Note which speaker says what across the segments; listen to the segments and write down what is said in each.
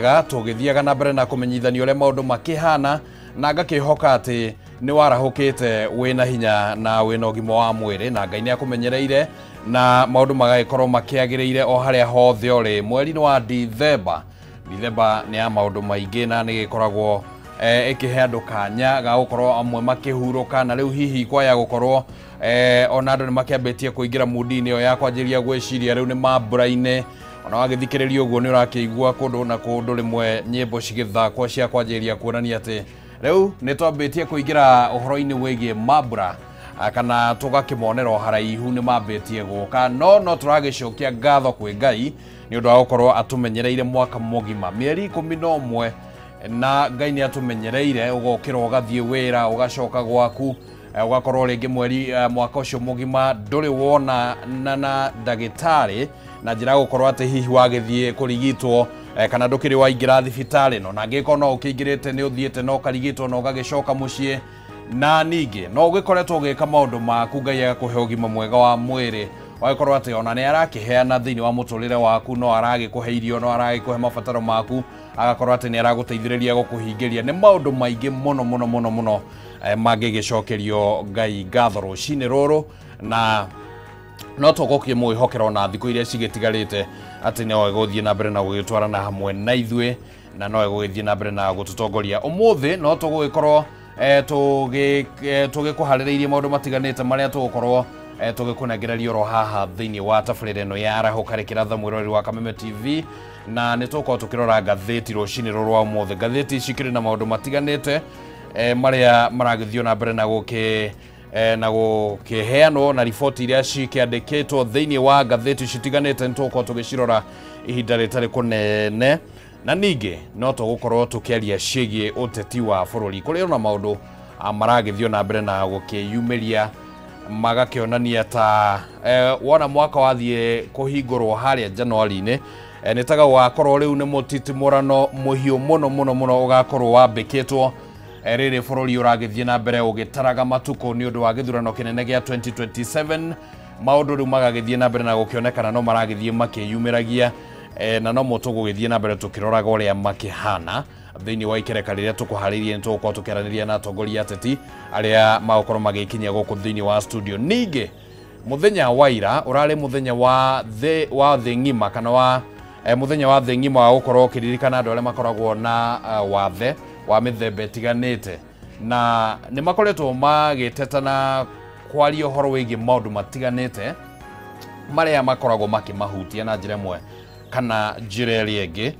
Speaker 1: wega tugithiaga na mbere na kumenyithania uria maundu makihana na ngakihoka ati ni warahukite wina hinya na wina ugima wa mwiri na Ngai ni akumenyereire na maundu magagikorwo makiagiriire o haria hothe uri mweri wa Dithemba ni ya maundu maingi na ni gikoragwo ikihe andu kanya ga gukorwo amwe makihuruka na riu hihi kwaya gukorwo ona andu ni makiambitie kuingira mudini yo ya kwanjiria gwiciria riu ni mambura-ini ona wagithikiriria uguo ni urakiigua kundu na kundu rimwe nyimbo cigithakwo cia kwanjiria kuonania ati riu ni twambitie kuingira uhoro-ini wigie mambura kana tugakimonera haraihu ni mambitie guka no turagicokia ngatho kwi Ngai ni undu wa gukorwo atumenyereire mwaka mugima mieri 11 na Ngai ni atumenyereire ugokira ugathie wira ugacoka gwaku ugakorwo ringi mweri mwaka ucio mugima nduri wona na ndagitari na njira gukorwo ati hihi wagithie kurigitwo kana ndukiri waingira thibitari no nangiko no ukingirite ni uthiete no karigitwo no gagicoka mucie na ningi no ugikoretwo ugika maundu maku Ngai agakuhe ugima mwega wa mwiri wagikorwo ati ona ni arakiheana thiini wa muturire waku no aragikuhe irio no aragikuhe mabataro maku agakorwo ati ni araguteithiriria gukuhingiria ni maundu maingi muno magigicokerio Ngai ngatho rucini ruru na no tugokie mwihokero na thiku iria cigitigarite ati no eguthie na mbere na gugitwarana hamwe na ithue na no eguthie na mbere na gututongoria umuthi no tugugikorwo tugikuhaririirie maundu matiganite maria tugukorwo tugikunengereria ro haha thiini wa tabarĩra ĩno ya Arahuka Rĩkĩratha mwĩroreri wa Kameme TV na nitukorwo tukirora ngathĩti rucini ruru wa umuthi ngathĩti cikiri na maundu matiganite maria maragithio na mbere na gukiheanwo na riboti iria cikiandikitwo thiini wa ngathĩti citiganite nitukorwo tugicirora ihinda ritari kunene na ningi no tugukorwo tukiaria ciĩgie uteti wa bururi kuri na maundu maragithio na mbere na gukiyumiria magakionania ta wona mwaka wathie kuhingurwo haria Januari-ini nitaga wakorwo riu ni mutitimurano muhiu muno ugakorwo wambikitwo riri bururi uragithie na mbere ugitaraga matuko ni undu wa githurano kinene gia 2027 maundu riu magagithie na mbere na gukionekana no maragithie makiyumiragia na no mutugugithie na mbere tukiroraga uria makihana thiini wa ikereka riria tukuharirie nituko tukeraniria na atongoria ateti aria magukorwo magikinyia guku thiini wa studio ningi muthenya wa ira urari muthenya wa the ngima kana wa muthenya wa the ngima wa gukorwo kiririkana andu aria makoragwo na wathe wa mithemba itiganite na ni makoretwo magitetana kwaria uhoro wigie maundu matiganite maria makoragwo makimahutia na njira imwe kana njira iria ingi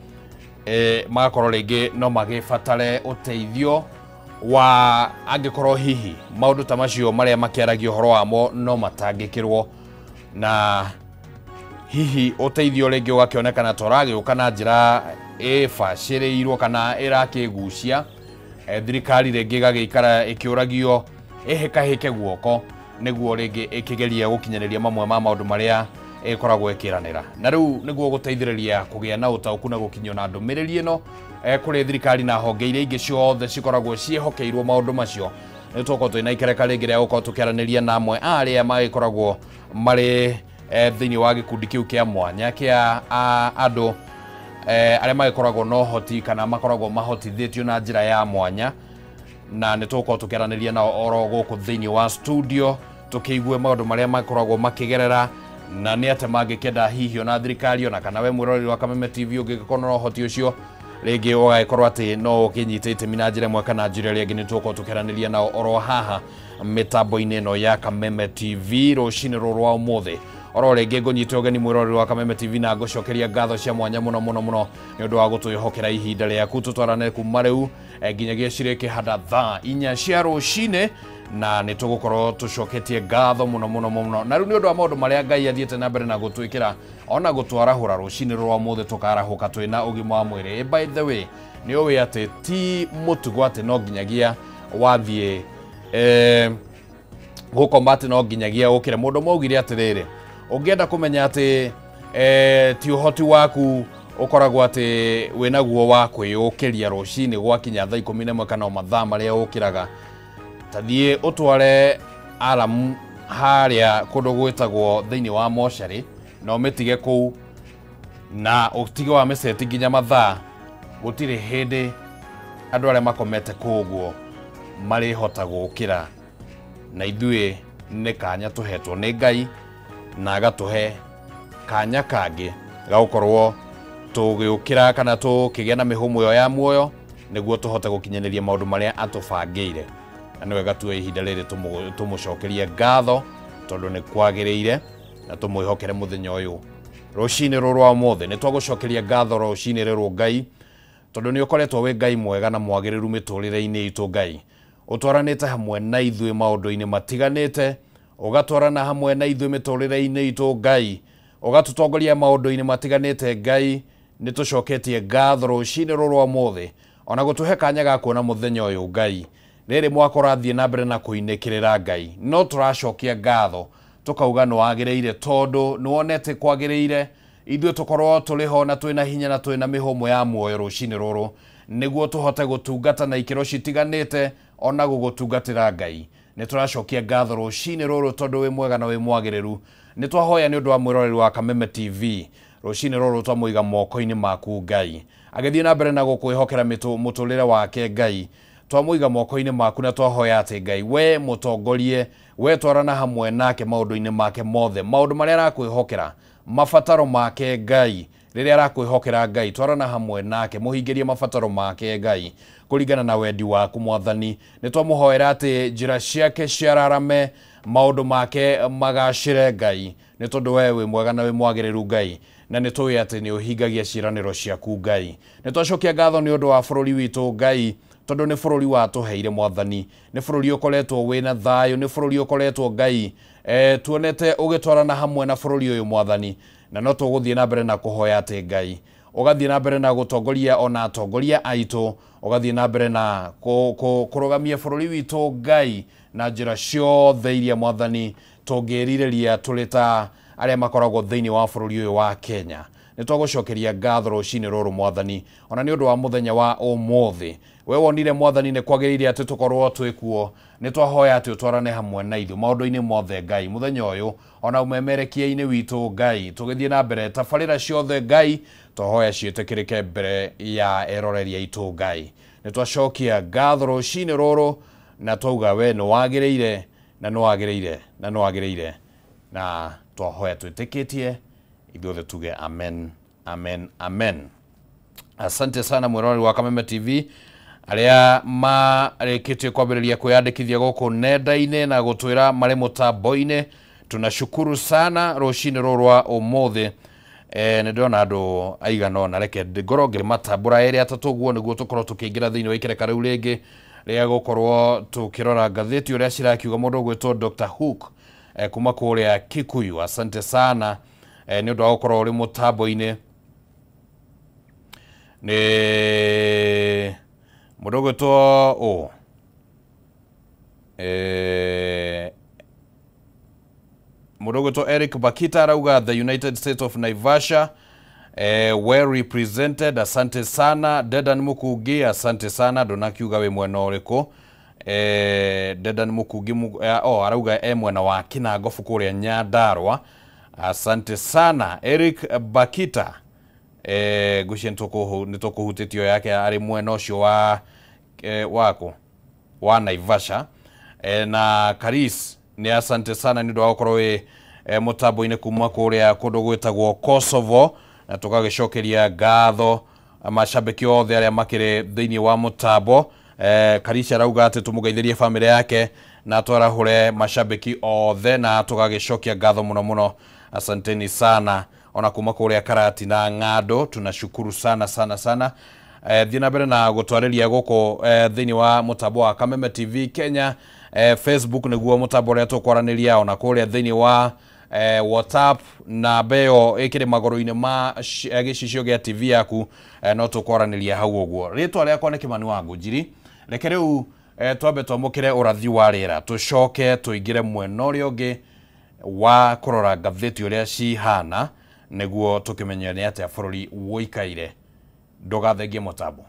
Speaker 1: magakorwo ringi no magibatare uteithio wa angikorwo hihi maundu ta macio maria makiaragio horo wamo no matangikirwo na hihi uteithio ringi ugakionekana toragiuka na njira ibaciriirwo kana irakigucia thirikari ringi gagiikara ikiuragio ihikahike guoko niguo ringi ikigeria gukinyaniria mamwe ma maundu maria ikoragwo ikiranira na riu niguo guteithiriria kugia na utauku na gukinyio na ndumiriri ino kuri thirikari na honge iria ingi ciothe cikoragwo ciehokeirwo maundu macio nituko twina ikereka ringi ria gukorwo tukiaraniria na amwe aria magikoragwo mari thiini wa gikundi kiu kia mwanya kia andu aria magikoragwo no hoti kana makoragwo mahotithitio na njira ya mwanya na nituko tukiaraniria na oro guku thiini wa studio tukiigue maundu maria makoragwo makigerera na ni ate mangikenda hihi ona thirikari ona kana we mwiroreri wa Kameme TV ungikorwo no hoti ucio ringi ugakorwo ati no ukinyitite mina njira imwe kana njira iria ingi nituko tukeraniria na oro haha mitambo-ini ino ya Kameme TV rucini ruru wa umuthi oro ringi ngunyite ugeni mwiroreri wa Kameme TV na ngucokeria ngatho cia mwanya muno ni undu wa gutwihokera ihinda riaku tutwarane kuma riu nginyagia ciriki hada thaa 4 cia rucini na nitugukorwo tucoketie ngatho muno na riu ni undu wa maundu maria Ngai athiete na mbere na gutwikira ona gutwarahura rucini rwa muthi tukarahuka twina ugima wa mwiri by the way ni uwi ati ti mutugo ati no nginyagia wathie gukombati no nginyagia ukire mundu maugire atiriri ungienda kumenya ati ti uhoti waku ukoragwo ati winaguo wa kwiyukiria rucini gwakinya thaa 11 kana mathaa maria ukiraga tathie utware alarm haria kundu gwitagwo thiini wa moshari no mitige kuu na utige wa meseti nginya mathaa gutire hindi andu aria makomete kuguo mari hota gukira na ithue ni kanya tuhetwo ni Ngai na agatuhe kanya kangi gaukorwo tugiukira kana tukigia na mihumu yo ya muoyo niguo tuhote gukinyaneria maundu maria atubangire na niwe gatue ihinda riri tumucokerie ngatho tondu ni kwagiriire na tumwihokere muthenya uyu rucini ruru wa mothe ni twagucokeria ngatho rucini riru Ngai tondu ni ukoretwo wi Ngai mwega na mwagiriru miturire-ini itu Ngai utwaranite hamwe na ithue maundu-ini matiganite ugatwarana hamwe na ithue miturire-ini itu Ngai ugatutongoria maundu-ini matiganite Ngai ni tucoketie ngatho rucini ruru wa mothe ona gutuhe kanya ga kuona muthenya uyu Ngai riri mwakorathie na mbere na kuinekirira Ngai no turacokia ngatho tukauga no agiriire tondu ni wonete kwagiriire ithue tukorwo turiho na twina hinya na twina mihumo ya muoyo rucini ruru niguo tuhote gutungata na ikiro citiganite ona gugutungatira Ngai ni turacokia ngatho rucini ruru tondu wi mwega na wi mwagiriru ni twahoya ni undu wa mwiroreri wa Kameme TV rucini ruru twamuiga moko-ini maku Ngai agithie na mbere na gukwihokera muturire wake Ngai twamuiga moko-ini maku na twahoya ati Ngai we mutongorie we twarana hamwe nake maundu-ini make mothe maundu maria arakwihokera mafataro make Ngai riria arakwihokera Ngai twarana hamwe nake muhingirie mafataro make Ngai kuringana na wendi waku Mwathani ni twamuhoera ati njira ciake ciararame maundu make magacire Ngai ni tondu we wi mwega na wi mwagiriru Ngai na ni tuwi ati ni uhingagia ciraniro ciaku Ngai ni twacokia ngatho ni undu wa bururi witu Ngai tondu ni bururi watuheire Mwathani ni bururi ukoretwo wina thayo ni bururi ukoretwo Ngai tuonete ugitwarana hamwe na bururi uyu Mwathani na no tuguthie na mbere na kuhoya ati Ngai ugathie na mbere na gutongoria ona atongoria aitu ugathie na mbere na kurugamia bururi witu Ngai na njira ciothe iria Mwathani tungirireria tulita aria makoragwo thiini wa bururi uyu wa Kenya ni twagucokeria ngatho rucini ruru Mwathani ona ni undu wa muthenya wa umuthi we wonire Mwathani ni kwagiriire ati tukorwo twikuo ni twahoya ati utwarane hamwe na ithu maundu-ini mothe Ngai muthenya uyu ona umemerekia-ini witu Ngai tugithie na mbere tabarira ciothe Ngai twahoya cietekirike mbere ya eroreri aitu Ngai ni twacokia ngatho rucini ruru na twauga we ni wagiriire na ni wagiriire na ni wagiriire na twahoya twitikitie ithuothe tuge amen amen amen. Asante sana mwiroreri wa Kameme TV aria marikitie kwambiriria kwiyandikithia guku nenda-ini na gutwira mari mutambo-ini tunashukuru sana rucini ruru rwa umuthi ni ndona andu aigana ona reke ngorwo ngimatambura eri atatu guo niguo tukorwo tukiingira thiini wa ikereka riu ringi ria gukorwo tukirora ngatheti uria cirakiuga mundu gwitwo Dr. Hook kuma kuria Kikuyu. Asante sana ni undu wa gukorwo uri mutambo-ini ni mundu gwitwo mundu gwitwo Eric Bakita arauga the United States of Naivasha well represented. Asante sana. Dedan Mukungi asante sana. Ndonakiuga we mwena uriku Dedan Mukungi arauga mwena wa Kinangofu kuria Nyandarua. Asante sana Eric Bakita gucie nitukuhutitio yake ari mwena ucio wa wako wa Naivasha na Karis ni asante sana ni ndo akorwo we mutambo-ini kuma kuria kundu gwitagwo Kosovo na tugagicokeria ngatho mashabiki othe aria makire thiini wa mutambo. Karis arauga ati tumugeithirie family yake na twarahure mashabiki othe na tugagicokia ngatho muno muno. Asanteni sana ona kuma kuria Karati na Ng'ando tunashukuru sana sana sana. Thie na mbere na gutwariria guku thiini wa mutambo wa Kameme TV Kenya. Facebook niguo mutambo uria tukwaraniria ona kuria thiini wa WhatsApp na beo ikiri magoro-ini ma gicicio gia TV yaku no tukwaraniria hau uguo. Ritwa riakwa ni Kimani wa Ngujiri. Reke riu twambe twamukire urathi wa riera tucoke tuingire mwena uria ungi wa kurora ngatheti uria cihana niguo tukimenya ni atia bururi woikaire. Ndogathengie mutambo.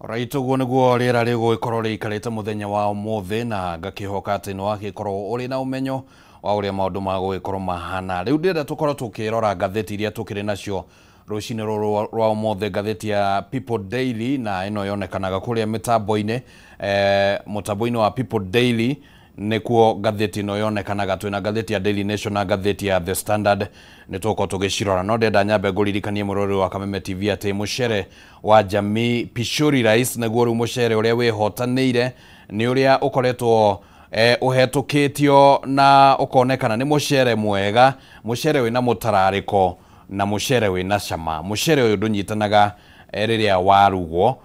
Speaker 1: Right, uguo niguo riera rigugikorwo riikarite muthenya wa umuthi na ngakihoka ati no agikorwo uri na umenyo wa uria maundu magugikorwo mahana. Riu ndirenda tukorwo tukirora ngatheti iria tukiri nacio rucini rwa umuthi, ngatheti ya People Daily, na ino yonekanaga kuria mitambo-ini mutambo-ini wa People Daily nikuo ngatheti ino yonekanaga. Twina ngatheti ya Daily Nation na ngatheti ya The Standard nituko tugicirora. No ndenda nyambe nguririkanie murori wa Kameme TV ati mucere wa Jamii Pishori Rais niguo riu mucere uria wihotanire ni uria ukoretwo uhetukitio na ukonekana ni mucere mwega, mucere wina mutarariko na mucere wina cama. Mucere uyu ndunyitanaga riria warugwo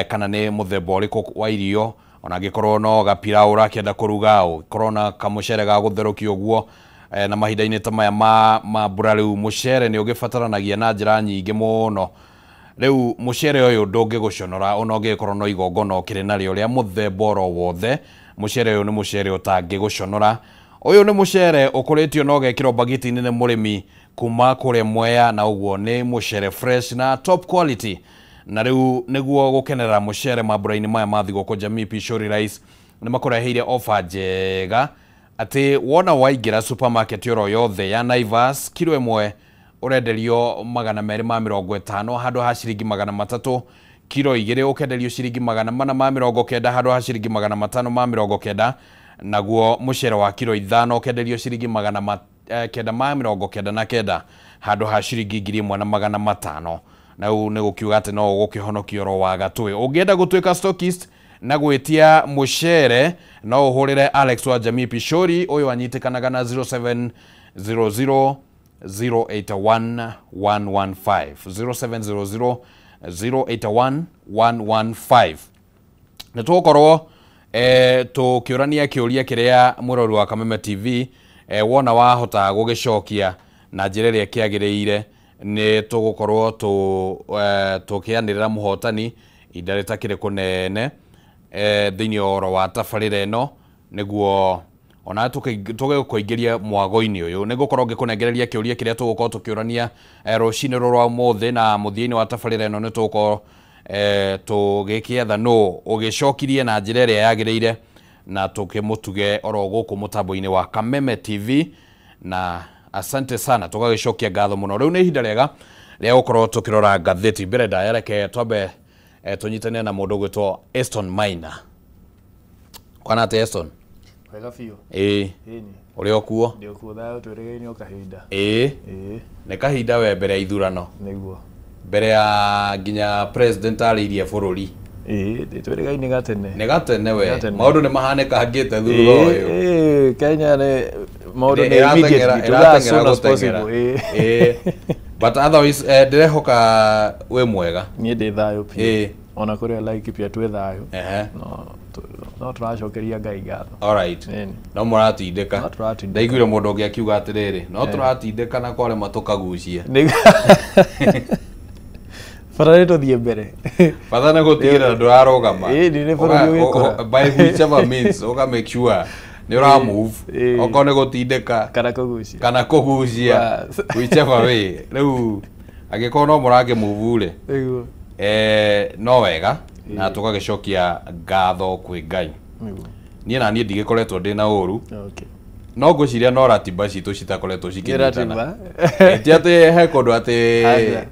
Speaker 1: kana ni muthemba uriku wa irio, ona gikorwo no gapira urakenda kuruga ukorwo na kamucere ga gutherukio guo na mahinda-ini ta maya ma mbura. Riu mucere ni ugibataranagia na njira nyingi muno. Riu mucere uyu ndungiguconora ona ungikorwo no igongona ukiri nario ria muthemba oro wothe. Mucere uyu ni mucere utangiguconora. Uyu ni mucere ukuritio no gekirwo bagiti-ini ni murimi kuma kuria Mwea, na uguo ni mucere fresh na top quality. Na riu niguo gukenerera mucere mambura-ini maya ma thigũkũ, Jamii Pishori Rais ni makureheire offer njega ati wona waingira supermarket yoro yothe ya Naivas, kilo imwe urenderio 250 handu ha ciringi 300, kilo igiri ukenderio ciringi 490 handu ha ciringi 590, naguo mucere wa kilo 5 ukenderio ciringi 999 handu ha ciringi 1500. na u ne gukiuga ati no gukihonokia ro wa gatwe. Ungienda gutwika stockist na gwitia mucere no uhurire Alex wa Jamii Pishori. Uyu anyitikanaga na 0700 081 115 0700 081 115. Nitukorwo tukiurania kiuria kiria murori wa Kameme TV wona wahota gugicokia na njira iria kiagiriire ni tugukorwo tukianirira muhotani inda ritakire kunene thiini oro wa tabarira ino niguo ona tugikuingiria mwago-ini uyu nigukorwo ngikunengereria kiuria kiria tugukorwo tukiurania rucini rwa umuthi, na muthia-ini wa tabarira ino ni tugukorwo tugikietha no ugicokirie na njira iria yagiriire na tukimutuge oro guku mutambo-ini wa Kameme TV. Na asante sana, tugagicokia ngatho muno. Riu ni ihinda riega ria gukorwo tukirora ngatheti. Mbere ndaereke twambe tunyitane na mundu gwitwo Eston Maina. Kwana ati Eston?
Speaker 2: Wega biũ.
Speaker 1: Ĩĩ. Uri okuo?
Speaker 2: Ndi okuo thayo twĩrĩgaine o kahinda.
Speaker 1: Ĩĩ. Nĩ kahinda we mbere ya ithurano.
Speaker 2: Nĩguo.
Speaker 1: Mbere ya nginya president arĩirie bũrũri.
Speaker 2: Ĩĩ, twĩrĩgaine gatene.
Speaker 1: Nĩ gatene we. Maũndũ nĩ mahanĩkangĩte thutha ũyũ.
Speaker 2: Ĩĩ, Kenya nĩ maũndũ nĩ immediate to as soon as possible.
Speaker 1: Ĩĩ. But otherwise ndirehoka we mwega.
Speaker 2: Niĩ ndĩ thayo biũ. Ona kũrĩa Laikipia twĩ thayo. No tũracokeria Ngai ngatho.
Speaker 1: Alright. No mũratindĩka. Ndaiguire mũndũ ũngĩ akiuga atĩrĩrĩ, no tũratindĩka na kwarema tũkagucia.
Speaker 2: Bata nĩ tũthiĩ mbere.
Speaker 1: Bata nĩ gũtigĩrĩra ndũrarũgama.
Speaker 2: Ĩĩ, nĩ bũrũri ũgĩkũra.
Speaker 1: By whichever means ũka make sure nĩ ũra move. Okorwo nĩ gũtindĩka kana kũgucia whichever way. Rĩu angĩkorwo no mũrange move rĩ, no wega na tugagicokia ngatho kwĩ Ngai. Niĩ na niĩ ndigĩkoretwo ndĩ na ũru. No ngwĩciria no ratiba citũ citakoretwo cikĩnyitana. Ti atĩ he kũndũ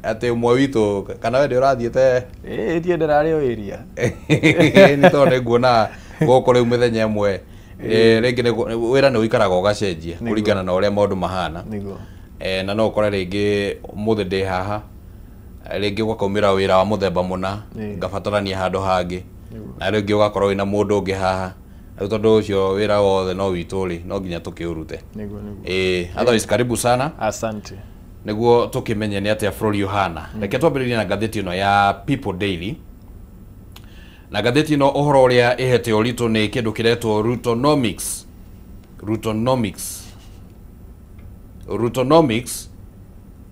Speaker 1: atĩ ũmwe witũ kana we ndĩũrathiĩte.
Speaker 2: Ĩĩ, tie ndĩrarĩ o area.
Speaker 1: Nĩ tondũ nĩnguona gũkũ rĩu mĩthenya ĩmwe rĩngĩ wĩra nĩ ũikaraga ũgacenjia kũringana na ũrĩa maũndũ mahana. Na no ũkore rĩngĩ mũthĩ ndĩ haha, rĩngĩ ũgakaumĩra wĩra wa mũthemba mũna ngabatarania handũ hangĩ, na rĩngĩ ũgakorwo wĩna mũndũ ũngĩ haha. Rĩu tondũ ũcio wĩra wothe no witũ rĩ, no nginya tũkĩũrute. Otherwise karibu sana.
Speaker 2: Asante.
Speaker 1: Nĩguo tũkĩmenye nĩ atĩa bũrũri ũhana. Reke twambĩrĩrie na ngatheti ĩno ya People Daily. Na ngatheti ĩno ũhoro ũrĩa ĩhete ũritũ nĩ kĩndũ kĩretwo Rutonomics.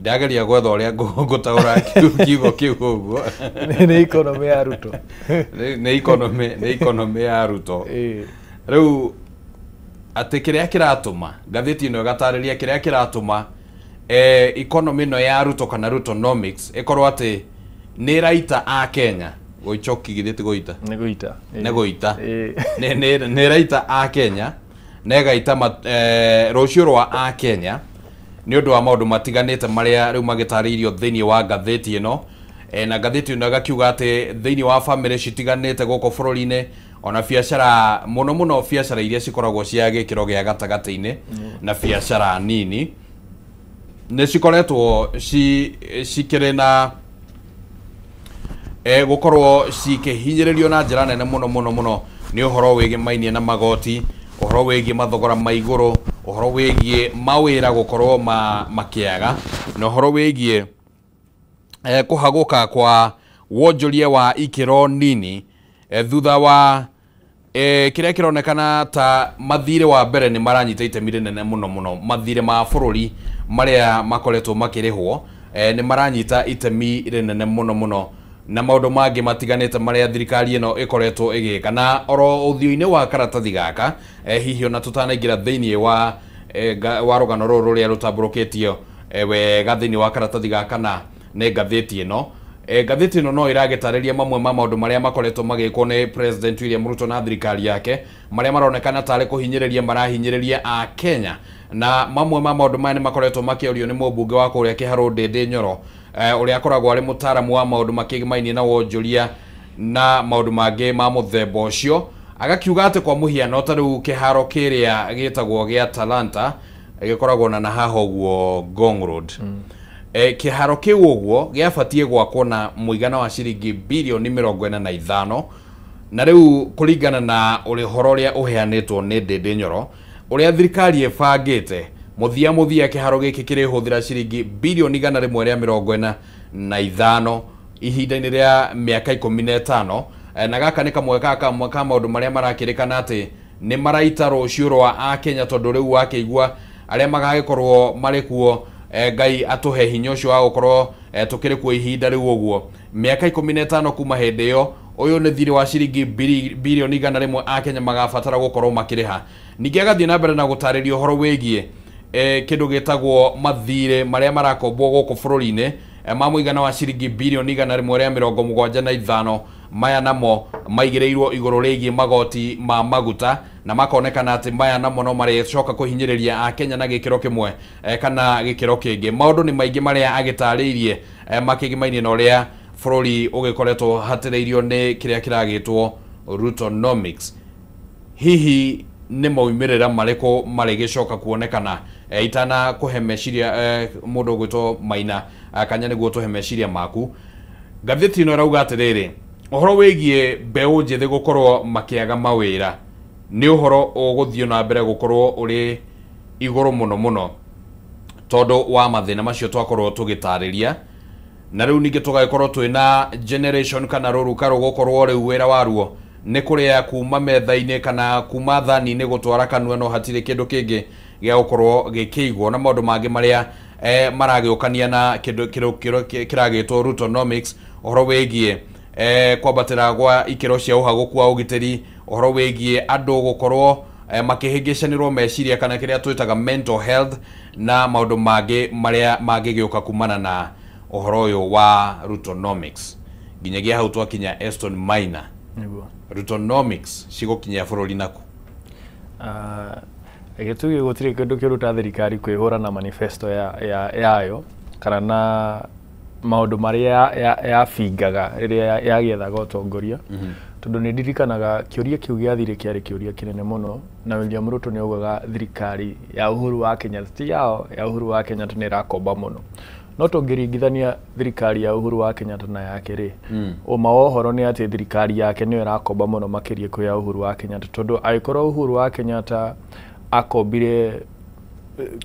Speaker 1: Ndageria gwetha ũrĩa ngũtaũra kiugo kĩu ũguo.
Speaker 2: Nĩ economy ya Ruto.
Speaker 1: Nĩ economy ya Ruto. Rĩu atĩ kĩrĩa kĩratũma ngatheti ĩno ĩgatarĩria kĩrĩa kĩratũma economy ĩno ya Ruto kana Rutonomics ĩkorwo atĩ nĩ raita a Kenya goichoki githiti goita
Speaker 2: nä
Speaker 1: goita nä raita a Kenya negaita rũciũ rwa a Kenya nĩ ũndũ wa maũndũ matiganĩte marĩa rĩu magĩtarĩirio thĩinĩ wa ngathĩti ĩno na ngathĩti ĩno ĩgakiuga atĩ thĩinĩ wa famĩlĩ citiganĩte gũkũ bũrũri-inĩ ona biacara mũno biacara iria cikoragwo cia gĩkĩro gĩa gatagatĩ-inĩ na biacara nini nĩ cikoretwo cikĩrĩ na gũkorwo cikĩhinyĩrĩrio na njĩra nene mũno nĩ ũhoro wĩgiĩ mainie na magoti, ũhoro wĩgiĩ mathogora ma igũrũ, ũhoro wĩgiĩ mawĩra gũkorwo makĩaga na ũhoro wĩgiĩ kũhagũka kwa wonjoria wa ikĩro nini thutha wa kĩrĩa kĩronekana ta mathirĩ wa mbere nĩ maranyita itemi rĩnene mũno mathirĩ ma bũrũri marĩa makoretwo makĩrĩhwo nĩ maranyita itemi rĩnene mũno na maũndũ mangĩ matiganĩte marĩa thirikari ĩno ĩkoretwo ĩgĩka na oro ũthiũ-inĩ wa karatathi gaka hihi ona tũtanaingĩra thĩinĩ wa rũgano rũrũ rũrĩa rũtambũrũkĩtio wega thĩinĩ wa karatathi gaka na nĩ ngathĩti ĩno ngathĩti ĩno no ĩragĩtarĩria mamwe ma maũndũ marĩa makoretwo magĩkwo nĩ President William Ruto na thirikari yake marĩa maronekana tarĩ kũhinyĩrĩria marahinyĩrĩria a Kenya na mamwe ma maũndũ maya nĩ makoretwo makĩorio nĩ mũmbunge wa kũrĩa Kĩharũ Ndĩndĩ Nyoro ũrĩa akoragwo arĩ mũtaaramu wa maũndũ makĩgimainie na wonjoria na maũndũ mangĩ ma mũthemba ũcio agakiuga atĩ kwa mũhiano ta rĩu kĩharo kĩrĩa gĩtagwo gĩa Talanta gĩkoragwo na haha ũguo Ngong Road kĩharo kĩu ũguo gĩabatie gwakwo na mũigana wa ciringi birioni 45 na rĩu kũringana na ũhoro ũrĩa ũheanĩtwo nĩ Ndĩndĩ Nyoro ũrĩa thirikari ĩbangĩte mũthia kĩharo gĩkĩ kĩrĩhũthĩra ciringi birioni 145 ihinda-inĩ rĩa mĩaka 15 na gaka nĩ kamwe ka maũndũ marĩa marakĩrĩkana atĩ nĩ maraita rũciũ rwa a Kenya tondũ rĩu wakĩigua arĩa magagĩkorwo marĩ kuo Ngai atũhe hinya ũcio wa gũkorwo tũkĩrĩ kuo ihinda rĩu ũguo mĩaka 15 kuma hĩndĩ ĩyo ũyũ nĩ thirĩ wa ciringi birioni 100 a Kenya magabatara gũkorwo makĩrĩha ningĩ agathiĩ na mbere na gũtarĩria ũhoro wĩgiĩ kĩndũ gĩtagwo mathirĩ marĩa marakombwo gũkũ bũrũri-inĩ ma mũigana wa ciringi birioni 175 maya namo maigĩrĩirwo igũrũ rĩgiĩ magoti ma maguta na makonekana atĩ maya namo no marĩcoka kũhinyĩrĩria a Kenya na gĩkĩro kĩmwe kana gĩkĩro kĩngĩ maũndũ nĩ maingĩ marĩa agĩtarĩirie makĩgimainie na ũrĩa bũrũri ũgĩkoretwo hatĩrĩirio nĩ kĩrĩa kĩragĩtwo Rutonomics hihi nĩ moimĩrĩra marĩkũ marĩgĩcoka kuonekana itana kũhe meciria mũndũ ũgwĩtwo Maina kanya nĩguo tũhe meciria maku ngathĩti ĩno ĩrauga atĩrĩrĩ ũhoro wĩgiĩ mbeũ njĩthĩ gũkorwo makĩaga mawĩra nĩ ũhoro ũgũthiĩ na mbere gũkorwo ũrĩ igũrũ mũno tondũ wa mathĩna macio twakorwo tũgĩtarĩria na rĩu ningĩ tũgagĩkorwo twĩna generation kana rũruka rũgũkorwo rĩu wĩra waruo nĩ kũrĩa kuma metha-inĩ kana kuma thani-inĩ gũtwara kanua no hatirĩ kĩndũ kĩngĩ gĩa gũkorwo gĩkĩigwo na maũndũ mangĩ marĩa maragĩũkania na kĩndũ kĩragĩtwo Rutonomics ũhoro wĩgiĩ kwambatĩra gwa ikĩro cia ũhagũku wa ũgitĩri ũhoro wĩgiĩ andũ gũkorwo makĩhĩngĩcanĩrwo meciria kana kĩrĩa twĩtaga mental health na maũndũ mangĩ marĩa mangĩgĩũka kumana na ũhoro ũyũ wa Rutonomics nginyagia hau twakinya Eston Maina Rutonomics cigũkinyia bũrũri naku
Speaker 2: gĩtũgi gũtirĩ kĩndũ kĩruta thirikari kwĩhũra na manifesto yayo kana na maũndũ marĩa yabingaga rĩrĩa yagĩethaga ũtongoria tondũ nĩ ndirikanaga kĩũria kĩu gĩathire kĩarĩ kĩũria kĩnene mũno na William Ruto nĩ augaga thirikari ya Uhuru wa Kenyatta ti yao ya Uhuru wa Kenyatta nĩ ĩrakomba mũno no tũngĩringithania thirikari ya Uhuru wa Kenyatta na yake rĩ ũma wa ũhoro nĩ atĩ thirikari yake nĩyo ĩrakomba mũno makĩria kwĩ ya Uhuru wa Kenyatta tondũ agĩkorwo Uhuru wa Kenyatta akombire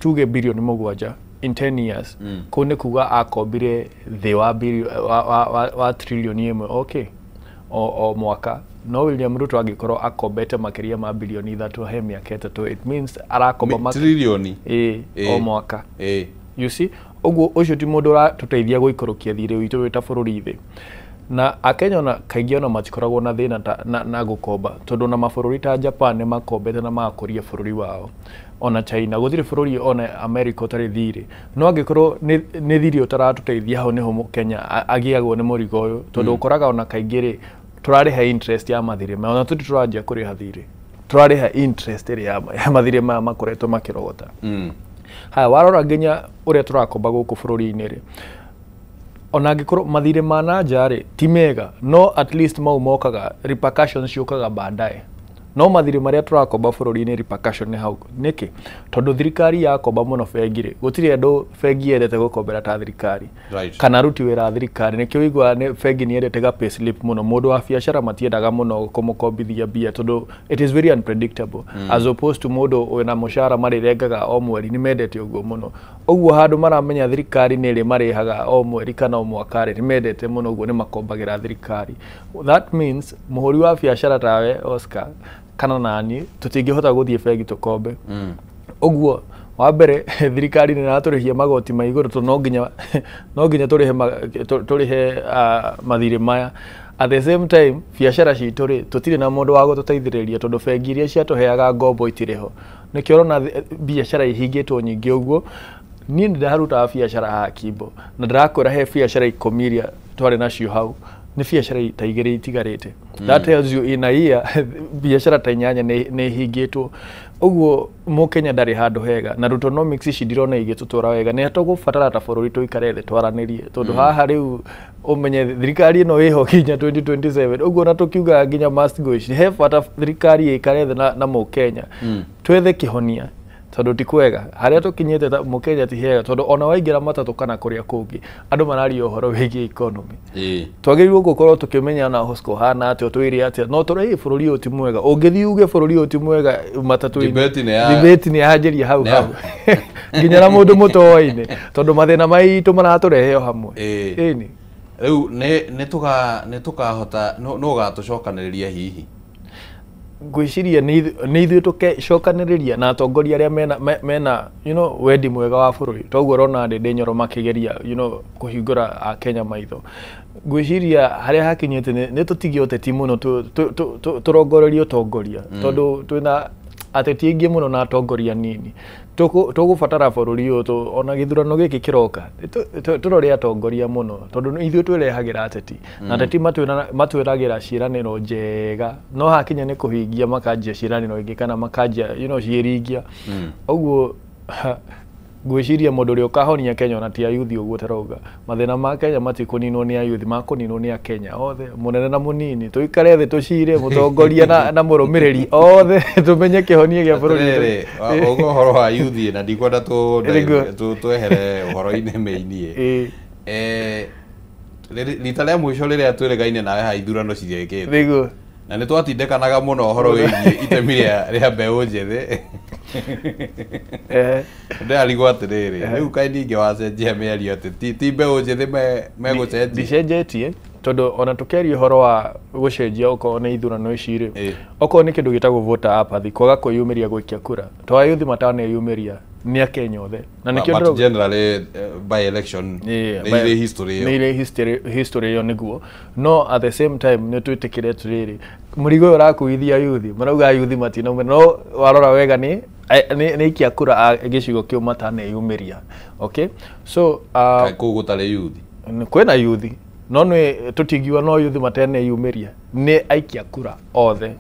Speaker 2: tuge birioni 7 in 10 years kũu nĩ kuga akombire thĩ wa trilioni 1 okay o mwaka no William Ruto angĩkorwo akombete makĩria ma birioni 3 he mĩaka 3 it means arakomba
Speaker 1: trilioni
Speaker 2: o mwaka you see ũguo ũcio ti mũndũ ũratũteithia gũikũrũkia thirĩ witũ wĩ ta bũrũri thĩ na Akenya ona kaingĩ ona matikoragwo na thĩna na gũkomba tondũ na mabũrũri ta Japan nĩ makombete na magakũria bũrũri wao ona China gũtirĩ bũrũri ona America ũtarĩ thirĩ no angĩkorwo nĩ thirĩ ũtaratũteithia hau nĩho Kenya agĩagwo nĩ mũrigo ũyũ tondũ ũkoraga ona kaingĩ rĩ tũrarĩha interest ya mathirĩ ma ona tũranjia kũrĩha thirĩ tũrarĩha interest ya mathirĩ ma makoretwo makĩrogota haya warora nginya ũrĩa tũrakomba gũkũ bũrũri-inĩ rĩ ona angĩkorwo mathirĩ ma nanja rĩ ti mega no at least mau mokaga repercussions ciũkaga baadaye no mathirĩ marĩa tũrakomba bũrũri-inĩ repercussion nĩ hau nĩkĩ tondũ thirikari yakomba mũno bengi rĩ gũtirĩ andũ bengi yendete gũkombera ta thirikari kana aruti wĩra thirikari nĩkĩo wĩiguaga bengi nĩ yendete ga payslip mũno mũndũ wa biacara matiendaga mũno kũmũkombithia mbia tondũ it is very unpredictable as opposed to mũndũ wĩna mũcara marĩrengaga o mweri nĩ mendete ũguo mũno ũguo handũ maramenya thirikari nĩ ĩrĩ marĩhaga o mweri kana o mwaka rĩ nĩ mendete mũno ũguo nĩ makombagĩra thirikari that means mũhũri wa biacara tawe Oscar kana nani tutingĩhota gũthiĩ bengi tũkombe ũguo wa mbere thirikari nĩ ratũrĩhia magoti ma igũrũ tondũ no nginya tũrĩhe mathirĩ maya at the same time biacara citũ rĩ tũtirĩ na mũndũ wa gũtũteithĩrĩria tondũ bengi iria ciatũheaga ngombo itirĩ ho nĩkĩo ũrona biacara ihingĩtwo nyingĩ ũguo niĩ nĩ ndarutaga biacara haha Kimbo na ndĩrakwĩra he biacara 10 iria twarĩ nacio hau nĩ biacara ta igĩrĩ itigarĩte that tells you in a year biacara ta 8 nĩ hingĩtwo ũguo Mũkenya ndarĩ handũ hega na Rutonomics ici ndirona igĩtũtwara wega nĩ tũgũbatara ta bũrũri tũikare thĩ twaranĩrie tondũ haha rĩu ũmenye thirikari ĩno ĩho kinya 2027 ũguo na tũkiuga nginya must go ici he bata thirikari ĩikare thĩ na Mũkenya twethe kĩhonia tondũ ti kwega harĩa tũkinyĩte Mũkenya ti hega tondũ ona waingĩra matatũ kana kũrĩa kũngĩ andũ mararia ũhoro wĩgiĩ economy twagĩrĩirwo gũkorwo tũkĩmenya na Hosco hana atĩ twĩrĩ atĩ no tũrĩ bũrũri ũyũ ti mwega ũngĩthiĩ uge bũrũri ũyũ ti mwega matatũ-inĩ debate nĩ yanjĩria hau nginya na mũndũ mũtoĩ-inĩ tondũ mathĩna maitũ maratũrehe o hamwe ĩni
Speaker 1: rĩu nĩ tũkahota no ũgatũcokanĩrĩria hihi
Speaker 2: ngwĩciria nĩ ithuĩ tũcokanĩrĩria na atongoria arĩa mena wendi mwega wa bũrũri toguo ũrona Ndindi Nyoro makĩgeria kũhingũra Akenya maitho ngwĩciria harĩa hakinyĩte nĩ tũtige ũteti mũno tũrongorerie ũtongoria tondũ twĩna ateti aingĩ mũno na atongoria nini tũgũbatara bũrũri ũyũ ona gĩthurano gĩkĩ kĩroka tũrore atongoria mũno tondũ ithuĩ twĩrehagĩra ateti na ateti matwĩragĩra ciĩranĩro njega no hakinya nĩ kũhingia makanjia ciĩranĩro ingĩ kana makanjia ciĩringia ũguo ngwĩciria mũndũ ũrĩa ũkahonia Kenya ona ti ayuthi ũguo tarauga mathĩna ma Kenya matikũninwo nĩ ayuthi makũninwo nĩ Akenya othe mũnene na mũnini tũikare thĩ tũcire mũtongoria na mũrũmĩrĩri othe tũmenye kĩhonia gĩa bũrũri
Speaker 1: ũguo ũhoro wa ayuthi na ndikwenda twehere ũhoro-inĩ mĩinie rita rĩa mũico rĩrĩa twĩrĩgaine nawe ha ithurano cirekĩte na nĩ twatindĩkanaga mũno ũhoro wĩgiĩ itemi rĩa mbeũ njĩthĩ ndĩrarigwo atĩrĩrĩ rĩu kaĩ ningĩ wacenjia mĩario atĩ ti mbeũ njĩthĩ megũcenjia
Speaker 2: ndicenjetie tondũ ona tũkĩaria ũhoro wa gũcenjia okorwo nĩ ithurano ici rĩ okorwo nĩ kĩndũ gĩtagwo voter apathy kwaga kwĩyumĩria gũikia kura to ayuthi mataneyumĩria nĩ Akenya othe na
Speaker 1: nĩkĩo generally by election nĩ
Speaker 2: history ĩyo nĩguo no at the same time nĩ twĩtĩkĩre atĩrĩrĩ mũrigo ũyũ ũrakuithia ayuthi marauga ayuthi matinaumĩra no warora wega nĩ ikia kura gĩcigo kĩu mataneyumĩria okay so
Speaker 1: kũu gũtarĩ yuthi
Speaker 2: kwĩna yuthi no nĩ tũtingiuga no yuthi mataneyumĩria nĩ aikia kura othe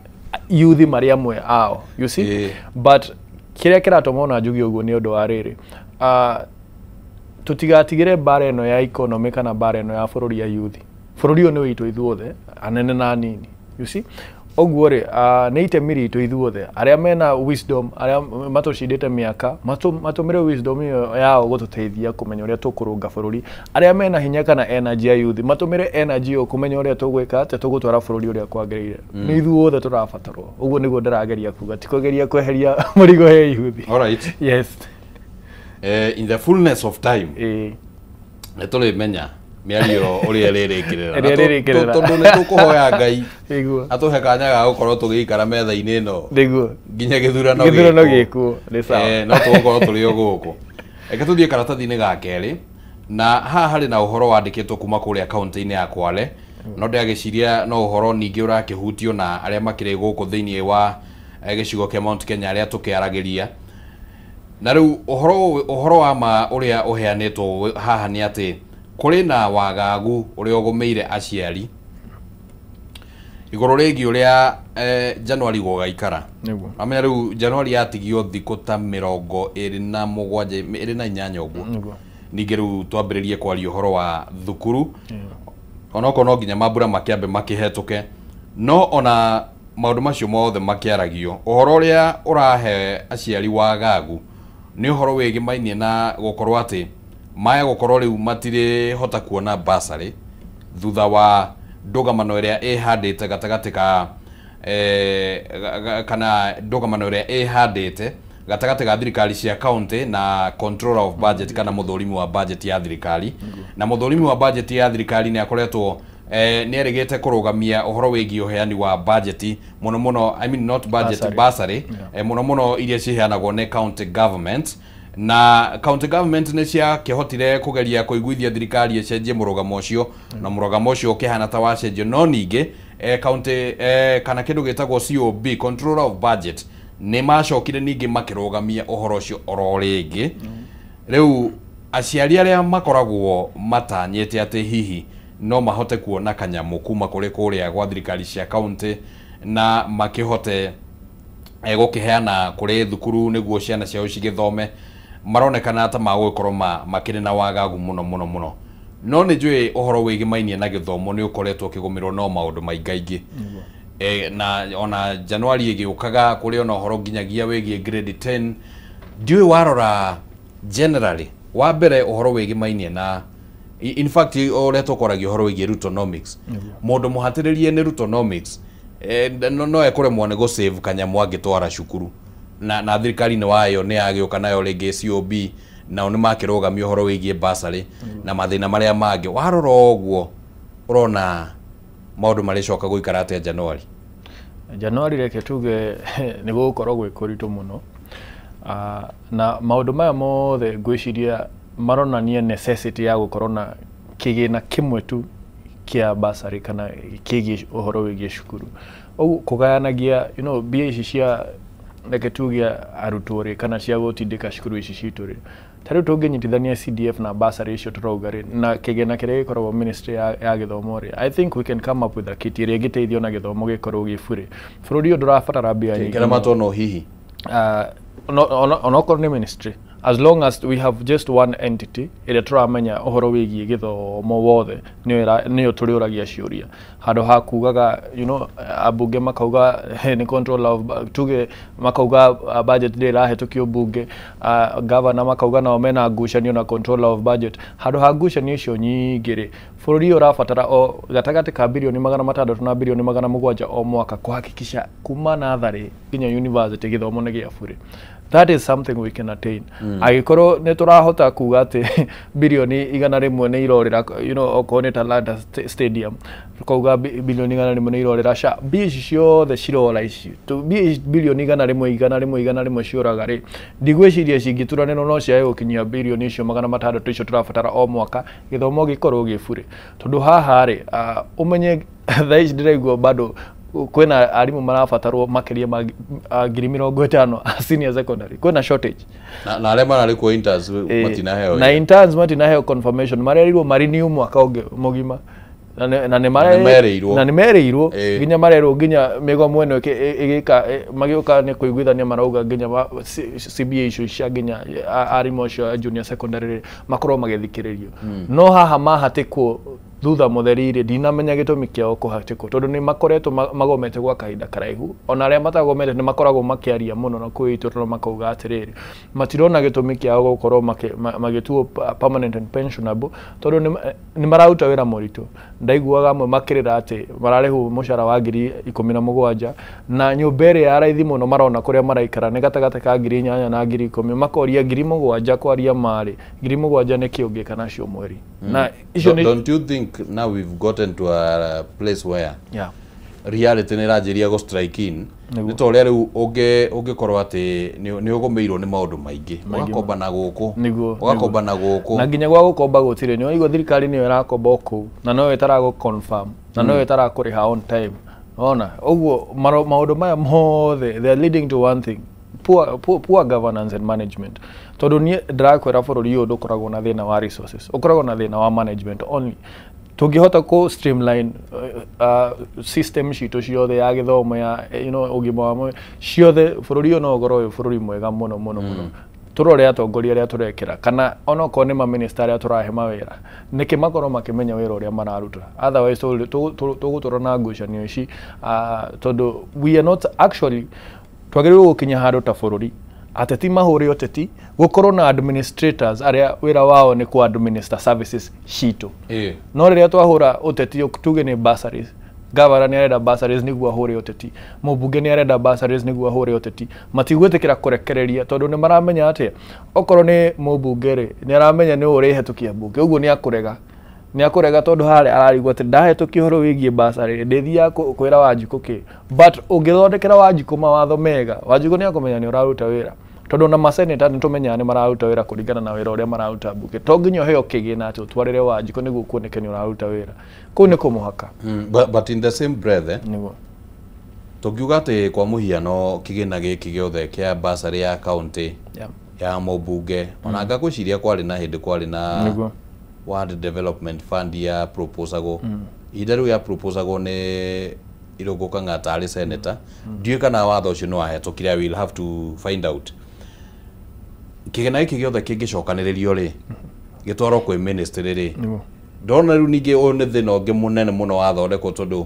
Speaker 2: yuthi marĩa amwe ao you see but kĩrĩa kĩratũma ona njuge ũguo nĩ ũndũ wa rĩrĩ tũtigatigĩre mbara ĩno ya economy kana mbara ĩno ya bũrũri ya yuthi bũrũri ũyũ nĩ witũ ithuothe anene na anini you see ũguo rĩ nĩ itemi ritũ ithuothe arĩa mena wisdom arĩa matũcindĩte mĩaka matũmĩre wisdom ĩyo yao gũtũteithia kũmenya ũrĩa tũkũrũnga bũrũri arĩa mena hinya kana energy ya youth matũmĩre energy ĩyo kũmenya ũrĩa tũgwĩka atĩ tũgũtwara bũrũri ũrĩa kwagĩrĩire nĩ ithuothe tũrabatarwo ũguo nĩguo ndĩrageria kuga ti kũgeria kweheria mũrigo he youth.
Speaker 1: All right.
Speaker 2: Yes.
Speaker 1: In the fullness of time nĩ tũrĩmenya mĩario ũrĩa rĩrĩkĩrĩra tondũ nĩ tũkũhoya Ngai atũhe kanya ga gũkorwo tũgĩikara metha-inĩ ĩno nginya gĩthurano
Speaker 2: gĩkuo nĩ sawa
Speaker 1: no tũgũkorwo tũrĩ o gũkũ reke tũthiĩ karatathi-inĩ ga kerĩ na haha harĩ na ũhoro wandĩkĩtwo kuma kũrĩa kaũntĩ-inĩ ya Kwale no ndageciria no uhoro ningi urakihutio na aria makire guku thiini wa gicigo kia Mount Kenya aria tukiaragiria na riu uhoro wa ma uria uheanetwo haha ni ati kuri na wagagu uria ugumeire aciari igoro regi uria January gogaikara amenya riu January yatigio thikũ ta 27 uguo ningi riu twambiririe kwaria uhoro wa thukuru onoko no nginya mambura makiambe makihetuke no ona maundu macio mothe makiaragio uhoro uria urahe aciari wagagu ni uhoro wigimainie na gukorwo ati maya gukorwo riu matire hota kuona bursary thutha wa ndugamano iria ihandite gatagati ka kana ndugamano iria ihandite gatagati ga thirikari cia county na controller of budget kana muthurimi wa budget ya thirikari na muthurimi wa budget ya thirikari ni akoretwo ni erigete kurugamia uhoro wigi uheani wa budget muno I mean not budget bursary muno muno iria ciheanagwo ne county government na county government ne cia kihotire kugeria kuiguithia thirikari ecenjie murugamo ucio na murugamo ucio ukihana ta wacenjio no ningi county kana kindu gitagwo COB controller of budget ni macokire ningi makirugamia uhoro ucio oro ringi riu aciari aria makoragwo matanyete ati hihi no mahote kuona kanyamu kuma kuri kuria gwa thirikari cia county na makihote gukiheana kuri thukuru niguo ciana ciao cigithome maronekana ta magwikorwo makiri na wagagu muno no ni njui uhoro wigimainie na githomo ni ukoretwo kigumirwo no maundu maingaingi na ona January igiukaga kuri ona uhoro nginyagia wigie grade 10 njui warora generally wa mbere uhoro wigimainie na in fact ore tokoragio uhoro wigie Rutonomics mundu muhatiririe ni Rutonomics no ekore mwane go save kanyamu agitwara cukuru na thirikari ni wayo ni agioka nayo ringi COB na oni makirugamia uhoro wigie bursary na mathina maria mangi warora oguo urona maundu maricoka guikara ate January reke tuge ni gukorwo gwikuritu muno na maundu maya mothe ngwiciria maronania necessity ya gukorwo na kigina kimwe tu kia bursary kana kigi uhoro wigie cukuru o kugayanagia mbia ici cia reke tuge arutwo ri kana cia gutindika cukuru ici citu ri tariu tunginyitithania CDF na bursary icio turauga ri na kigina kiria gikoragwo ministry ya githomo ri I think we can come up with a kit iria giteithio na githomo gikorwo gifuri bururi ndurabatara mbia nyingi kira matono hihi
Speaker 2: onokorwo ni ministry as long as we have just one entity iria turamenya uhoro wigie githomo wothe niyo turiuragia ciuria handu ha kugaga abunge makauga ni control of tuge makauga budget ndi irahetukio bunge governor makauga nao mena ngucanio na control of budget handu ha ngucanio icio nyingiri bururi urabatara o gatagati ka bilioni 600 na bilioni 700 o mwaka kuhakikisha kuma nathari nginya university githomo ni gia bure. That is something we can attain. Agikorwo ni turahota kuga ati bilioni 100 ni irorira okorwo ni Talanta Stadium kuga bilioni 100 ni irorira sha bici ciothe cirora ici bilioni 100 ciuraga ri ndigwiciria cingituraniro no cia gukinyia bilioni icio 600 icio turabatara o mwaka githomo gikorwo gifure tondu haha ri umenye thaici ndiraigua bado kwena arimu marabatarwo makiria ma 50,000 senior secondary kwena shortage
Speaker 1: na ale marari ku interns matinaheo
Speaker 2: na interns matinaheo confirmation marerirwo marenew mwaka ungi mugima na ni mereirwo nginya marerwo nginya migomo eno igika magioka ni kuiguithania marauga nginya CBA icio cia nginya arimu cio junior secondary makorwo magithikiririo no haha mahatikwo thutha mutherire ndinamenya gitumi kiao kuhatikwo tondu ni makoretwo magomete gwa kahinda karaihu ona aria matagomete ni makoragwo makiaria muno na kuiturwo makauga atiriri matirona gitumi kiao gukorwo magituo permanent and pensionable tondu ni marauta wira muritu ndaiguaga amwe makirira ati mararihu mushara wa 17,000 na nyumbere ya raithi muno marona kuria maraikara ni gatagate ka 8,000 na 10,000 makoria 7,000 kwaria mari 7,000 ni kiungi kana cio mweri na icio ni
Speaker 1: don't you think now we've gotten to a place where reality ni rajiria go strike in nĩ to rĩa rĩu ũngĩkorwo atĩ nĩ ũgũmĩirwo nĩ maũndũ maingĩ ũgakomba na gũkũ ũgakomba na gũkũ
Speaker 2: na nginya gwa gũkomba gũtirĩ nĩ waigua thirikari nĩyo ĩrakomba kũu na no ĩtarago confirm na no ĩtarakũrĩha on time ona ũguo maũndũ maya mothe they are leading to one thing poor governance and management tondũ niĩ ndĩrakwĩra bũrũri ũyũ ndũkoragwo na thĩna wa resources ũkoragwo na thĩna wa management only tũngĩhota kũ streamline system citũ ciothe ya gĩthomo ya ũgima wa mwĩrĩ ciothe bũrũri ũyũ no ũkorwo wĩ bũrũri mwega mũno tũrore atongoria arĩa tũrekĩra kana onokorwo nĩ maminista arĩa tũrahe mawĩra nĩkĩ makorwo makĩmenya wĩra ũrĩa mararuta otherwise tũgũtũra na ngucanio ici tondũ we are not actually twagĩrĩirwo gũkinya handũ ta bũrũri ateti mahũre ũteti gũkorwo na administrators arĩa wĩra wao nĩ ku administer services citũ no rĩrĩa twahũra ũteti tuge nĩ bursaries governor nĩ arenda bursaries nĩguo ahũre ũteti mũmbunge nĩ arenda bursaries nĩguo ahũre ũteti matigwĩtĩkĩra kũrekereria tondũ nĩ maramenya atĩ okorwo nĩ mũmbunge rĩ nĩ aramenya nĩ ũrĩhetũkia mbunge ũguo nĩ akũrega tondũ harĩa ararigwo atĩ ndahetũkia ũhoro wĩgiĩ bursary ndĩthiaga kwĩra Wanjikũ kĩ but ũngĩthondekera Wanjikũ mawatho mega Wanjikũ nĩ akũmenya nĩ ũraruta wĩra tondũ na maseneta nĩ tũmenyaga nĩ mararuta wĩra kũringana na wĩra ũrĩa mararuta mbunge to nginya ũheo kĩgĩna atĩ ũtwarĩre Wanjikũ nĩguo kuoneke nĩ ũraruta wĩra kũu nĩ kũmũhaka
Speaker 1: but in the same breath tũngiuga atĩ kwa mũhiano kĩgĩna gĩkĩ gĩothe kĩa bursary ya county ya mũmbunge ona ngagwĩciria kwarĩ na Ward Development Fund ya proposal ida rĩu ya proposal nĩ Irũngũ ngata arĩ senator ndiũ kana watho ũcio no ahetũkire will have to find out kĩgĩna gĩkĩ gĩothe kĩngĩcokanĩrĩrio rĩ gĩtwarwo kwĩ ministry rĩ ndona rĩu ningĩ ũyũ nĩ thĩna ũngĩ mũnene mũno wathondekwo tondũ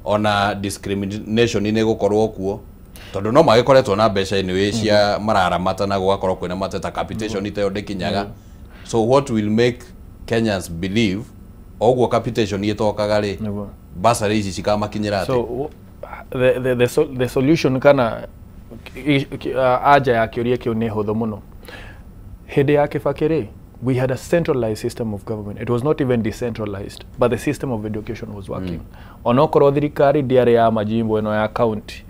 Speaker 1: ona discrimination nĩ gũkorwo kuo tondũ no magĩkoretwo na mbeca anyway cia mararamata na gũgakorwo kwĩna mateta capitation itayo ndĩkinyaga so what will make Kenyans believe ogwo capitation yetokaga ri bursary ici cikamakinyira ati
Speaker 2: so the solution kana aja ya kĩũria kĩu nĩ hũthũ mũno hĩndĩ ya Kibaki ri we had a centralized system of government it was not even decentralized but the system of education was working onokorwo thirikari ndiarĩ ya majimbo ĩno ya county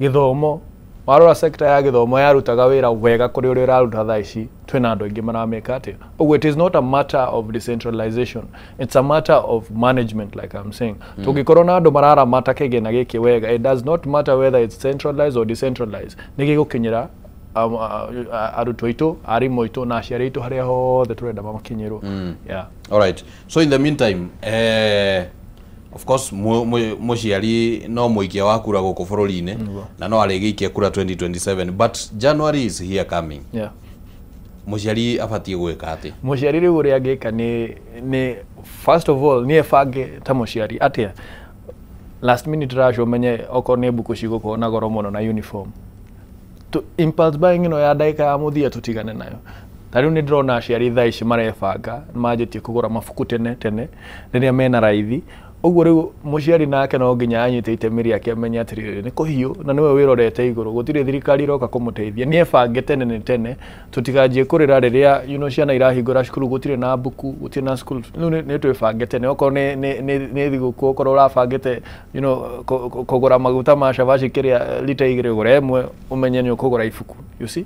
Speaker 2: gĩthomo warora sector ya gĩthomo yarutaga wĩra wega kũrĩ ũrĩa ũraruta thaa ici twĩna andũ aingĩ marameka atĩ ũguo it is not a matter of decentralization it's a matter of management like I'm saying tũngĩkorwo na andũ mararamata kĩgĩna gĩkĩ wega it does not matter whether it's centralized or decentralized nĩ gĩgũkinyĩra arutwo aitũ arimũ aitũ na aciari aitũ harĩa hothe tũrenda makinyĩrwo
Speaker 1: all right so in the meantime of course mũciari no mũikia wa kura gũkũ bũrũri-inĩ na no arĩgĩikia kura 2027 but January is here coming mũciari abatie gwĩka atĩ
Speaker 2: mũciari rĩu ũrĩa angĩka nĩ first of all niĩ bange ta mũciari atĩa last minute rush umenye okorwo nĩ mbuku cigũkorwo na goro mũno na uniform impulse buying ĩno ya ndagĩka ya mũthia tũtigane nayo tarĩu nĩ ndĩrona aciari thaa ici marebanga manjĩtie kũgũra mabuku tene rĩrĩa mena raithi ũguo rĩu mũciari nake no nginya anyite itemi rĩake amenye atĩrĩrĩ nĩ kũhiũ na nĩwe wĩrorete igũrũ gũtirĩ thirikari iroka kũmũteithia niĩ bange tene tũtikanjie kũrĩra rĩrĩa ciana irahingũra cukuru gũtirĩ na mbuku gũtirĩ na school rĩu nĩ twĩbange tene okorwo nĩ thigũkũ okorwo ũrabangĩte kũgũra maguta ma cabaci kĩrĩa lita 2 gũra ĩmwe ũmenye nĩ ũkũgũra ibuku you see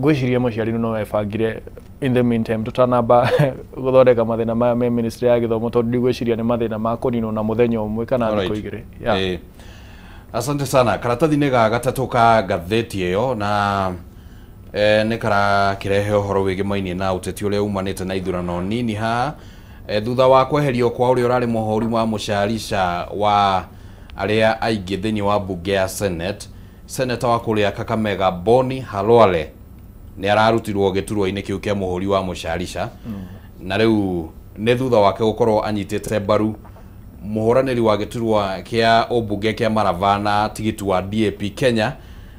Speaker 2: gwĩciria mũciari no ebangire in the meantime tutanamba gũthondeka mathĩna maya me ministry ya gĩthomo tondũ ndigwĩciria nĩ mathĩna ma kũninwo na mũthenya ũmwe kana thikũ 2
Speaker 1: asante sana karatathi-inĩ ga gatatũ ka ngathĩti ĩyo na nĩ karakĩrehe ũhoro wĩgĩmainie na ũteti ũrĩa umanĩte na ithurano nini haha thutha wa kweherio kwa ũrĩa ũrarĩ mũhũri wa mũcarica wa arĩa aingĩ thĩinĩ wa mbunge ya Senate senator wa kũrĩa Kakamega Boni Halwale nĩ ararutirwo gĩturwa-inĩ kĩu kĩa mũhũri wa mũcarica na rĩu nĩ thutha wake gũkorwo anyitĩte mbaru mũhũranĩri wa gĩturwa kĩa ũmbunge kĩa Marava na tigiti wa DAP Kenya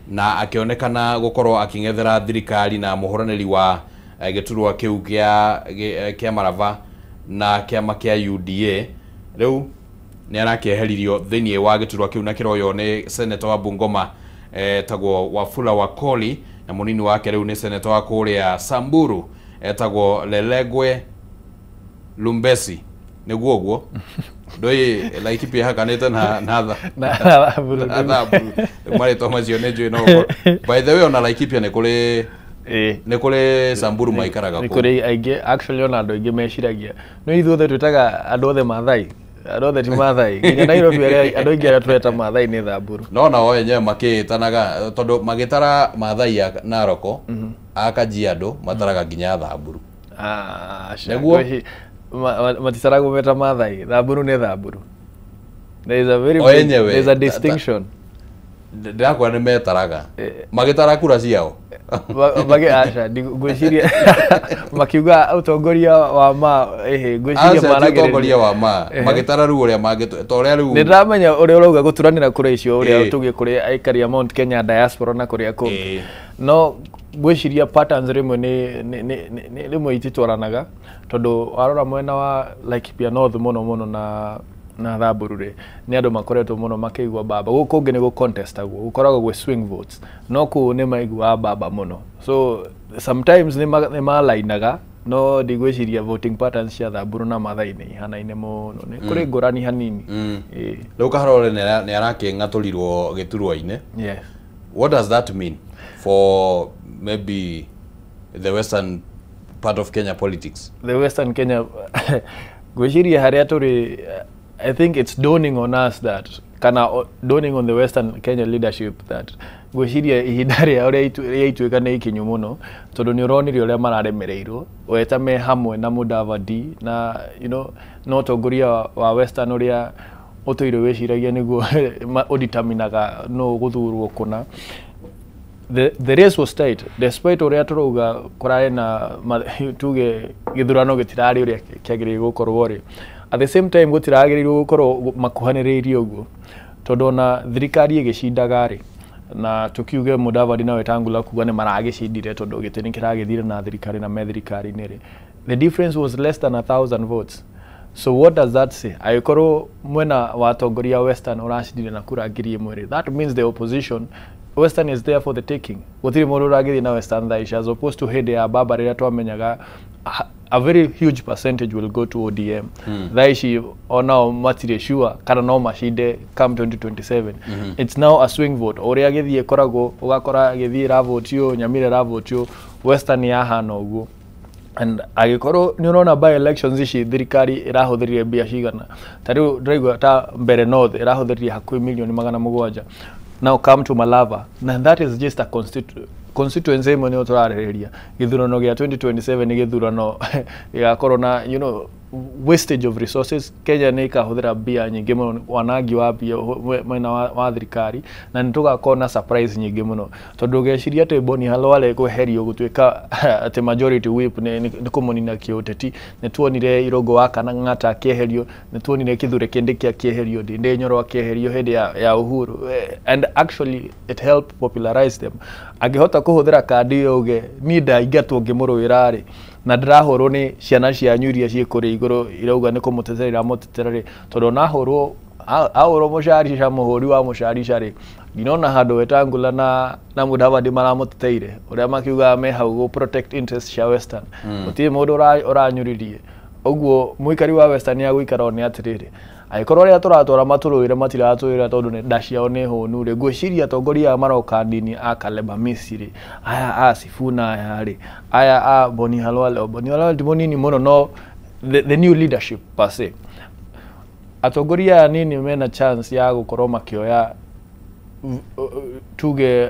Speaker 1: na akĩonekana gũkorwo akĩng'ethera thirikari na mũhũranĩri wa gĩturwa kĩu kĩa Marava na kĩama kĩa UDA rĩu nĩ arakĩeheririo thĩinĩ wa gĩturwa kĩu na kĩroyo nĩ senator wa Bungoma etagwo Wafula Wakoli na munini wake rĩu nĩ senator wa kũrĩa Samburu etagwo Lelegwe Lumbesi nĩguo ũguo ndoi Laikipia hakanite na
Speaker 2: Thamburu
Speaker 1: mari to macio ne njui no by the way ona Laikipia ne kuri Samburu maikaraga
Speaker 2: ku kuri aige actually ona andu aige meciragia no ithuothe twitaga andu othe Maathai andu othe ti Maathai nginya Nairobi andu aige aria tweta Maathai ni Thamburu
Speaker 1: no na o enyewe makitanaga tondu magitara Maathai ya Naroko a Kajiado mataraga nginya Thamburu
Speaker 2: neguo matisarago meta Maathai Thamburu ni Thamburu. There is a very big, there is a distinction.
Speaker 1: Ndakwa ni metaraga magitara kura ciao
Speaker 2: bage acha ngwiciria makiuga utongoria wa ma ngwiciria
Speaker 1: maragire utongoria wa ma magitara ru uria toria ru
Speaker 2: ndamenya uria urauga guturanira kura icio uria tugie kuri aikaria Mount Kenya diaspora na kuria kungi no ngwiciria patterns rimwe ni rimwe ititwaranaga tondu warora mwena wa Laikipia North muno na Thamburu ri ni andu makoretwo muno makiigwa baba guku ngi ni gu contest aguo gukoragwo gwe swing votes no ku ni maigwa baba muno so sometimes ni malainaga no ndigwiciria voting patterns cia Thamburu na Maathai ni ihanaine muno ni kuri ngurani hanini
Speaker 1: riu Kaharore ni araking'aturirwo giturwa-ini.
Speaker 2: Yes.
Speaker 1: What does that mean for maybe the western part of Kenya politics?
Speaker 2: The western Kenya gwiciria haria turi I think it's dawning on us that dawning on the western Kenya leadership that gwiciria ihinda ria uria ituika ni ikinyu muno tondu ni uronire uria mararemereirwo weta me hamwe na Mudavadi na no tongoria wa western uria utuire wiciragia niguo udeterminaga no guthurwo kuna. The race was tight despite uria turuga kurare na tuge githurano gitirari uria kiagiriire gukorwo ri at the same time gutiragiriirwo gukorwo makuhaniriirie uguo tondu na thirikari igicindaga ri na tukiuge Mudavadi na Wetangula kuga ni maragicindire tondu gitini kiragithire na thirikari na methirikari ni ri the difference was less than 1,000 votes. So what does that say? Aikorwo mwena wa tongoria western uracindire na kura ngiri imwe that means the opposition western is there for the taking. Gutiri mundu uragithi na western thaisha as opposed to hede ya baba riria twamenyaga a very huge percentage will go to ODM. Thaishi onao matire sure kana no mashinde come 2027. It's now a swing vote. Uria githie korago ugakora githie ra vote yo Nyamire ra vote yo western ya hana uguo. And agikorwo ni urona by elections ici thirikari irahuthirire mbia cigana tariu ndiraigua ta mbere north irahuthirire hakui milioni 700 now come to Malava and that is just a constituency imwe ni turaririria githurano gia 2027 ni githurano igakorwo na wastage of resources. Kenya ni ikahuthira mbia nyingi muno wanangi wa mbia mwena wa thirikari na nitugakona surprise nyingi muno tondu geciria ati Boni Halwale kweherio gutuika ati majority whip ni kumunina kiuteti nituonire Irogo wa kana ng'ata kieherio nituonire Kithure Kindiki kieherio Ndindi Nyoro kieherio hedi ya Uhuru and actually it helped popularize them. Agihota kuhuthira kandi yoge ni ndaingatwo ngimurwira ri na ndirahorwo ni ciana cia nyuria ciikuri iguru irauga ni kumuteterera muteterere tondu nahorwo ahorwo mucari cia muhuri wa mucari cari ndinona handu Wetangula na Mudavadi maramuteteire uria makiuga me hau go protect interest cia western utie mundu uranyuririe uguo muikari wa western ya guikara ni atiriri aikorwo ria turatwara maturuire matiratwira tondu ni ndaciao ni hunu ri gwiciria tongoria maroka ndini a Kaleba Misiri aya a Sifuna aya a Boni Halwale timonini muno no the new leadership per se atongoria nini mena chance ya gukorwo makioya tuge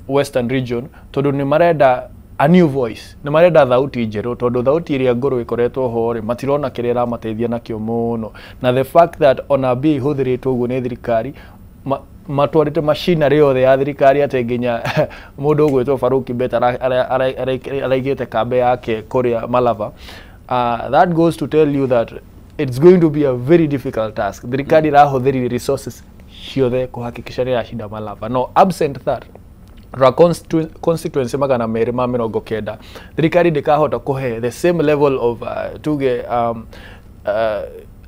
Speaker 2: western region tondu ni marenda a new voice ni marenda thauti njeru tondu thauti iria nguru ikoretwo ho ri matirona kirera mateithia nakio muno na the fact that ona bi huthiritwo uguo ni thirikari matwarite machinery yothe ya thirikari ate nginya mundu ugwitwo Faruki Beta araigite kambe yake kuria Malava that goes to tell you that it's going to be a very difficult task. Thirikari rahuthiri resources ciothe kuhakikisha ni yashinda Malava no absent that constituency magana meri ma 90 thirikari ndikahota kuhe the same level of tuge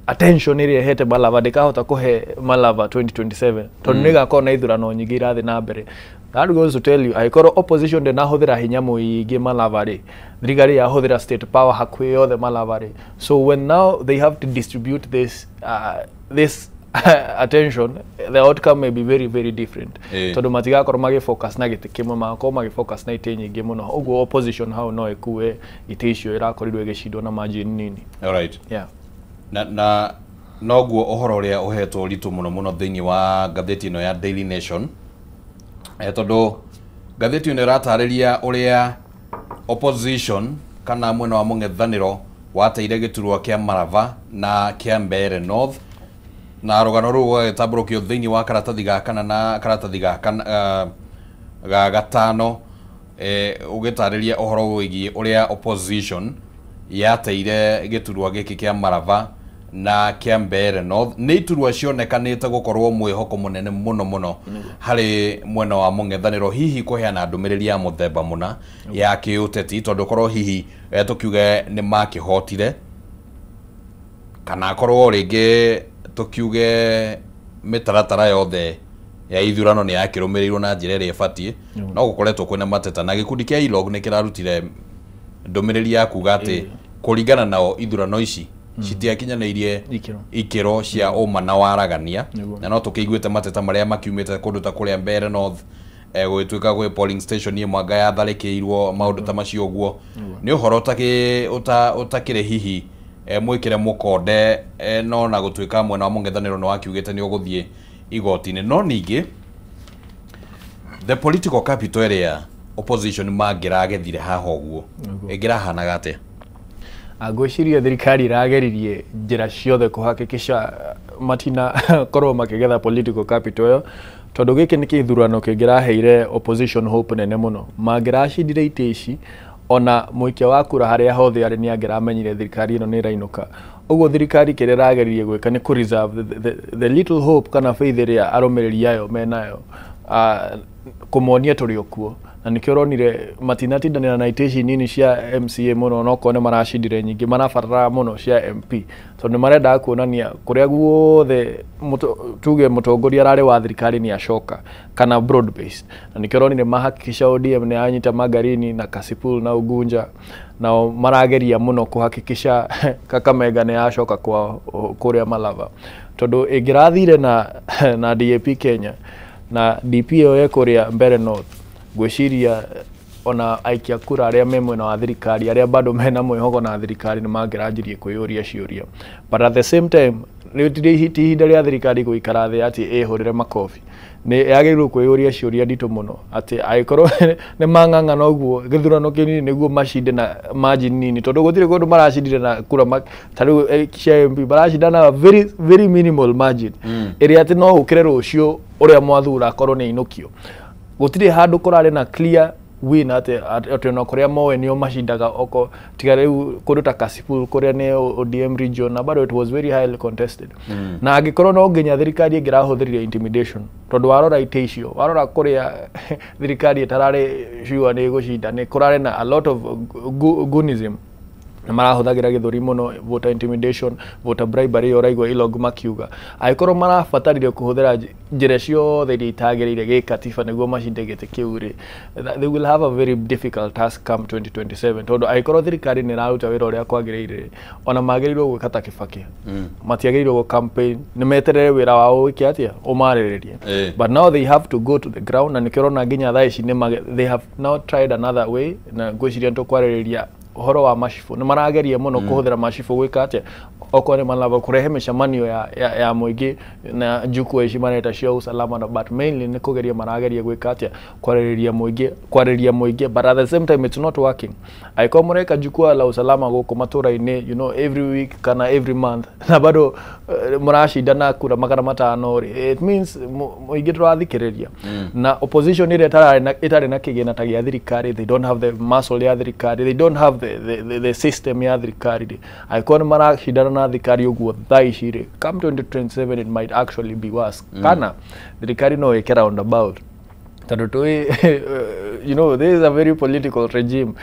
Speaker 2: attention iria hete Malava ndikahota kuhe Malava 2027 tondu nigakona ithurano nyingi irathi na mbere. That goes to tell you aikoro opposition de nahuthira hinya muingi Malava ri thirikari yahuthira state power hakwi yothe Malava ri so when now they have to distribute this this attention, the outcome may be very very different. Tondu matigakorwo magifocus na giti kimwe magakorwo magifocus na ite nyingi muno. Uguo opposition hau no ikuwe ite icio irakorirwo igicindwo na margin nini.
Speaker 1: All right.
Speaker 2: Yeah.
Speaker 1: Na noguo uhoro uria uhetwo ritu muno muno thiini wa gatheti ino ya Daily Nation. Tondu gatheti ino iratariria uria opposition kana mwena wa mung'ethaniro wateire giturwa kia Marava na kia Mbeere North, na rugano ru gwagitamburukio thiini wa karatathi ga kana na karatathi ga gatano ugitariria uhoro wigie uria opposition yateire giturwa giki kia Marava na kia Mbeere North. Ni iturwa cionekanite gukorwo mwihoko munene muno hari mwena wa mung'ethaniro hihi kuheana ndumiriri ya muthemba muna ya kiuteti, tondu korwo hihi tukiuge ni makihotire kana korwo ringi tukiuge mitaratara yothe ya ithurano ni yakirumirirwo na njira iria ibatie, no gukoretwo kwina mateta na gikundi kia ILOG ni kirarutire ndumiriri ya kuga ati kuringana nao ithurano ici citiakinyanirie ikiro cia uma na waragania, na no tukiiguite mateta maria makiumite kundu ta kuria Mbeere North gwituika gwe polling station ye mwanga ya tharikirwo maundu ta macio guo. Ni uhoro utakire hihi mwikire mukonde no na gutuika mwena wa mung'ethaniro no akiugite ni uguthie igoti-ini, no ningi the political capital area opposition mangiragethire haha uguo ingirahanaga atia?
Speaker 2: Agwiciria thirikari irageririe njira ciothe kuhakikisha matina korwo makigetha political capital yo, tondu giki ni kithurano kingiraheire opposition hope nene muno. Mangiracindire ite ici ona muikia wa kura haria hothe ari ni angiramenyire thirikari ino ni rainuka. Uguo thirikari kire rageririe gwika ni ku reserve the little hope kana faith iria arumiriri ayo menayo kumonia turi okuo, na nikio ronire matinatindanira na ite nini cia MCA muno no kone maracindire nyingi marabatara muno cia MP, tondu marenda kuonania kuria guothe tuge mutongoria arari wa thirikari ni acoka kana broad based, na nikio ronire mahakikisha ODM ni anyita Magarini na Kasipul na Ugunja na marageria muno kuhakikisha Kakamega ni acoka kwa kuria Malava, tondu ingirathire na DAP Kenya na DP yo kuria Mbeere North, gwiciria ona aikia kura aria me mwena wa thirikari aria bado mena mwihoko na thirikari ni mangirajirie kwiyuria ciuria, but at the same time ritire ihinda ria thirikari guikara thi ati ihurire makofi ni yagirirwo kwiyuria ciuria nditu muno ati aikorwo ni mang'ang'ana uguo githurano kinini niguo macinde na margin nini, tondu gutire kundu maracindire na kura tariu cia MP baracindana na very minimal margin iria ati no ukire rucio uria mwathura akorwo ni inukio. Gutire handu kurari na clear win ati no kuria mowe nio macindaga oko tiga riu kundu ta Kasipul kuria ni ODM region na bado it was very highly contested. Na agikorwo no nginya thirikari ingirahuthiria intimidation, tondu warora ite icio warora kuria thirikari itarari sure ni gucinda ni kurari na a lot of goonism na marahuthagira githuri muno, voter intimidation, voter bribery oraigwa ILOG makiuga aikorwo marabatarire kuhuthira njira ciothe iria itagirire gikatiba niguo macinde giti kiu ri, they will have a very difficult task come 2027, tondu aikorwo thirikari ni raruta wira uria kwagirire ona magirirwo gwika ta Kibaki matiagirirwo go campaign ni meterere wira wao wiki atia umariririe, but now they have to go to the ground, na nikirona nginya thaici they have now tried another way na gwiciria nto kwaririria horo wa mashifu ni marageria muno kuhuthira mashifu gwika atia okone Malava kurehe mishamanio ya muingi na juku ici mareta cia usalama na, but mainly ni kugeria marageria gwika atia kwariria muingi, but at the same time it's not working. Aiko mureka juku la usalama guku matura-ini, you know, every week kana every month na bado murashindana kura magana matano ri, it means muingi turathikiriria na opposition ile itari na kigena ta gia thirikari, they don't have the muscle ya thirikari, they don't have the system ya thirikari. Aiko marashindana na thirikari uguo thaici ri, come 2027 it might actually be worse kana thirikari no ike roundabout. You know, this is a very political regime.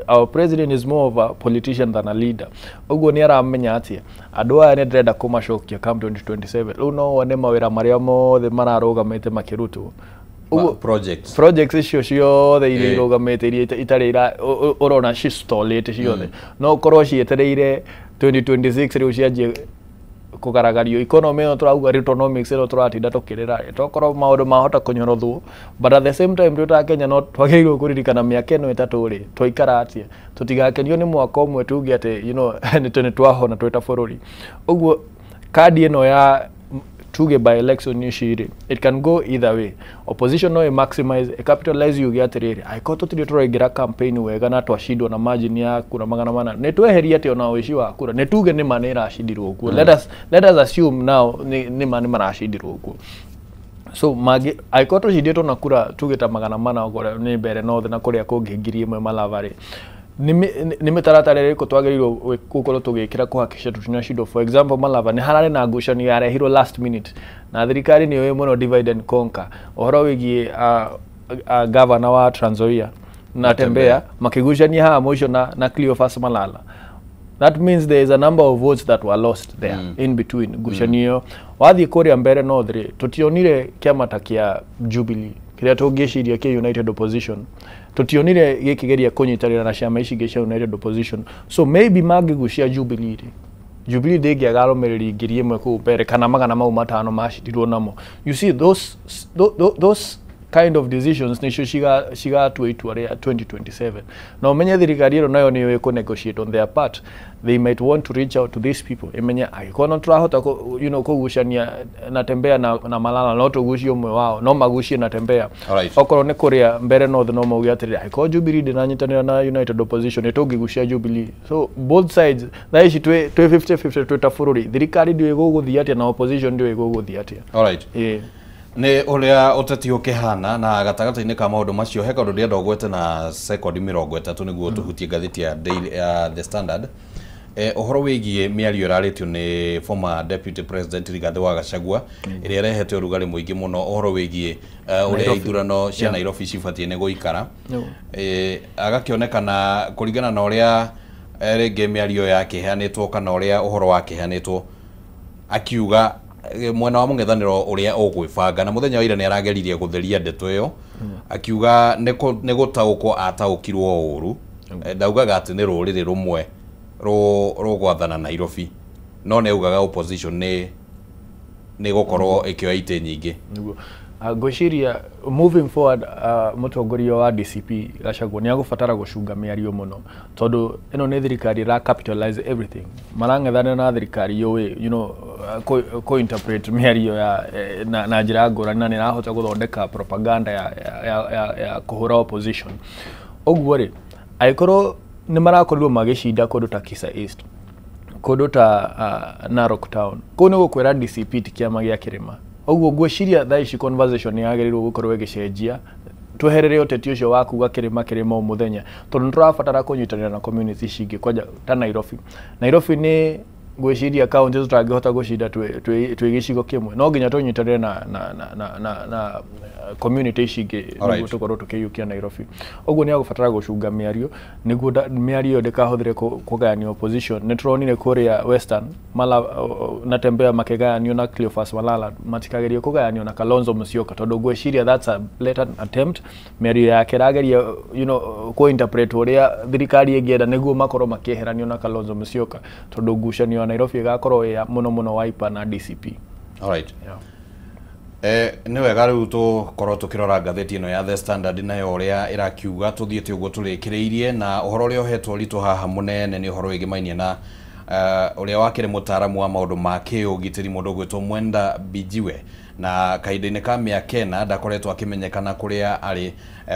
Speaker 2: Our president is more of a politician than a leader. Uguo ni aramenya atia andu aya ni ndrenda kumacokia come 2027 riu no wone mawira maria mothe mararugamite makirutwo projects icio ciothe iria irugamite iria itari urona ci stallite ciothe no korwo cietereire 2026 riu cianjie kugaragario economy ĩyo turauga autonomics ĩyo turatinda tukirira tokorwo maundu mahota kunyorothwo, but at the same time twita Kenya no twagĩrĩirwo kuririkana mĩaka ĩno ĩtatũ rĩ twaikara atia, tutigakenio nĩ mwaka ũmwe tuge ati nĩ twahona twita bũrũri. Ũguo kadi ĩno ya tuge by election ici it can go either way. Opposition no maximize capitalize yuge atiriri aikoto tiri turaingira campaign wega na twashindwo na margin ya kura 400 ne tweheria ati ona uici wa kura ne tuge ni manera ashindirwo kuo. Let us assume now ni mani marashindirwo kuo. So magi aikoto shinditwo na kura tuge ta 400 gore ni mbere north na kuria kungi ngiri imwe Malavare ni mitaratara ĩrĩkũ twagĩrĩirwo gũkorwo tũgĩkĩra kuhakikisha tutinashindwo. For example, Malava nĩ hararĩ na ngucanio yarehirwo last minute na thirikari nĩ mũno divide and conquer ũhoro wĩgiĩ governor wa Trans Nzoia na Tembea makigucania haha mũico na Cleophas Malala. That means there is a number of votes that were lost there in between ngucanio. Wathiĩ kũrĩa mbere north rĩ tutionire kĩama ta kĩa Jubilee kĩrĩa tũngĩciria kĩ United Opposition, tutionire gĩkĩgeria kũnyitanĩra na ciama ici ingĩ cia United Opposition. So maybe mangĩgucia Jubilee ndĩngĩaga arũmĩrĩri ngiri ĩmwe kũu mbere kana magana mau matano macitirwo namo. You see those kind of decisions nicio cigatua itua rĩa 2027. Na umenye thirikari ĩno nayo nĩyo ĩkũnegotiate on their part. They might want to reach out to these people. Imenya angĩkorwo no turahota kũgucania na Tembea na Malala no tũgucie ũmwe wao no magucie na Tembea. Okorwo nĩ kũrĩa mbere north no mauge atĩrĩ angĩkorwo Jubilee ndĩnanyitanĩra na United Opposition nĩtũngĩgucia Jubilee. So both sides thaa ici twĩ 50-50 twĩta bũrũri, thirikari ndĩũĩ gũgũthiĩ atĩa na opposition ndĩũĩ gũgũthiĩ atĩa.
Speaker 1: Nĩ ũrĩa ũteti ũkĩhana na gatagata-inĩ ka maũndũ macio he kaũndũ ndĩrenda ũgwete na sekondi 30 nĩguo tũhutie ngathĩti ya The Standard. Ũhoro wĩgiĩ mĩario ĩrarĩtio nĩ former deputy president Rigathi wa Gachagua ĩrĩa ĩrehete ũrugarĩ mũingĩ mũno ũhoro wĩgiĩ ũrĩa ithurano cia Nairobi cibatiĩ nĩ gũikara. Agakĩonekana kũringana na ũrĩa rĩngĩ mĩario yakĩheanĩtwo kana ũrĩa ũhoro wakĩheanĩtwo akiuga mwena wa mũng'ethanĩro ũrĩa ũgwĩbanga na mũthenya wa ira nĩ arageririe gũtheria ndeto ĩyo akiuga nĩ gũtaũkwo ataũkirwo ũru. Ndaugaga atĩ nĩ rũrĩrĩ rũmwe rũgwathana Nairobi no nĩ ugaga opposition nĩ gũkorwo ĩkĩoya itĩ nyingĩ.
Speaker 2: Ngwĩciria moving forward mũtongoria wa DCP Gachagua nĩ agũbatara gũcunga mĩario mũno tondũ ĩno nĩ thirikari ra capitalize everything. Marang'ethanĩra na thirikari yũĩ ko interpret mĩario na njĩra ngũrani na nĩ ĩrahota gũthondeka propaganda ya kũhũra opposition. Ũguo rĩ angĩkorwo nĩ marakorirwo magĩcinda kũndũ ta Kisa East, kũndũ ta Narok Town, kũu nĩ gũkwĩra DCP ti kĩama gĩa kĩrĩma. Ũguo ngwĩciria thaa ici conversation nĩ yagĩrĩirwo gũkorwo ĩgĩcenjia tweherere ũteti ũcio wa kuga kĩrĩma o mũthenya tondũ tũrabatara kũnyitanĩra na community cingĩ kwanja ta Nairobi. Nairobi nĩ ngwĩciria kaunti tũtangĩhota gũcinda twĩ gĩcigo kĩmwe no nginya tũnyitanĩre na community cingĩ nĩguo tũkorwo tũkĩiyũkia Nairobi. Ũguo nĩ agũbatara gũcunga mĩario nĩguo mĩario ndĩkahũthĩre kũgayania opposition. Nĩ tũronire kũrĩa Western na Tembea makĩgayanio na Cleophas Malala matikageria kũgayanio na Kalonzo Musyoka tondũ ngwĩciria that's a blatant attempt. Mĩario yake ĩrageria kũ interpret ũrĩa thirikari ĩngĩenda nĩguo makorwo makĩeheranio na Kalonzo Musyoka tondũ ngucanio Nairobi igakorwo ya mũno Wiper na DCP.
Speaker 1: Alright. Nĩ wega rĩu tũkorwo tũkĩrora ngathĩti ĩno ya The Standard nayo ũrĩa ĩrakiuga tũthiĩte ũguo tũrĩkĩrĩirie na ũhoro ũrĩa ũhetwo ritũ haha mũnene nĩ ũhoro wĩgĩmainie na ũrĩa wakĩrĩ mũtaaramu wa maũndũ ma kĩũgitĩri mũndũ ũgwĩtwo Mwenda Bijiwe na kahinda-inĩ ka mĩaka 4 ndakoretwo akĩmenyekana kũrĩa arĩ.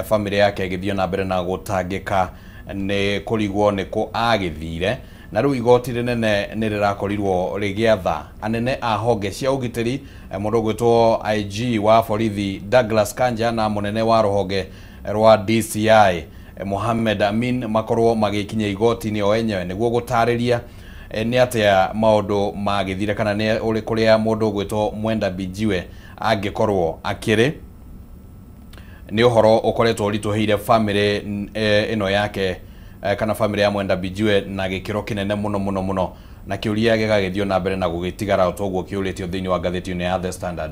Speaker 1: Famĩlĩ yake ĩgĩthiĩ na mbere na gũtangĩka nĩ kũrigwo nĩkũ agĩthire na rĩu igoti rĩnene nĩ rĩrakorirwo rĩgĩatha anene a honge cia ũgitĩri mũndũ ũgwĩtwo IG wa borithi Douglas Kanja na mũnene wa rũhonge rwa DCI Mohamed Amin makorwo magĩkinya igoti-inĩ o enyewe nĩguo gũtarĩria nĩ atĩa maũndũ magĩthire kana nĩ ũrĩ kũrĩa mũndũ ũgwĩtwo Mwenda Bijiwe angĩkorwo akĩrĩ. Nĩ ũhoro ũkoretwo ritũhĩire famĩlĩ ĩno yake kana famĩlĩ ya Mwenda Bijiwe na gĩkĩro kĩnene mũno na kĩũria gĩgagĩthiĩ na mbere na gũgĩtigara o toguo kĩũrĩtio thĩinĩ wa ngathĩti-inĩ ya The Standard.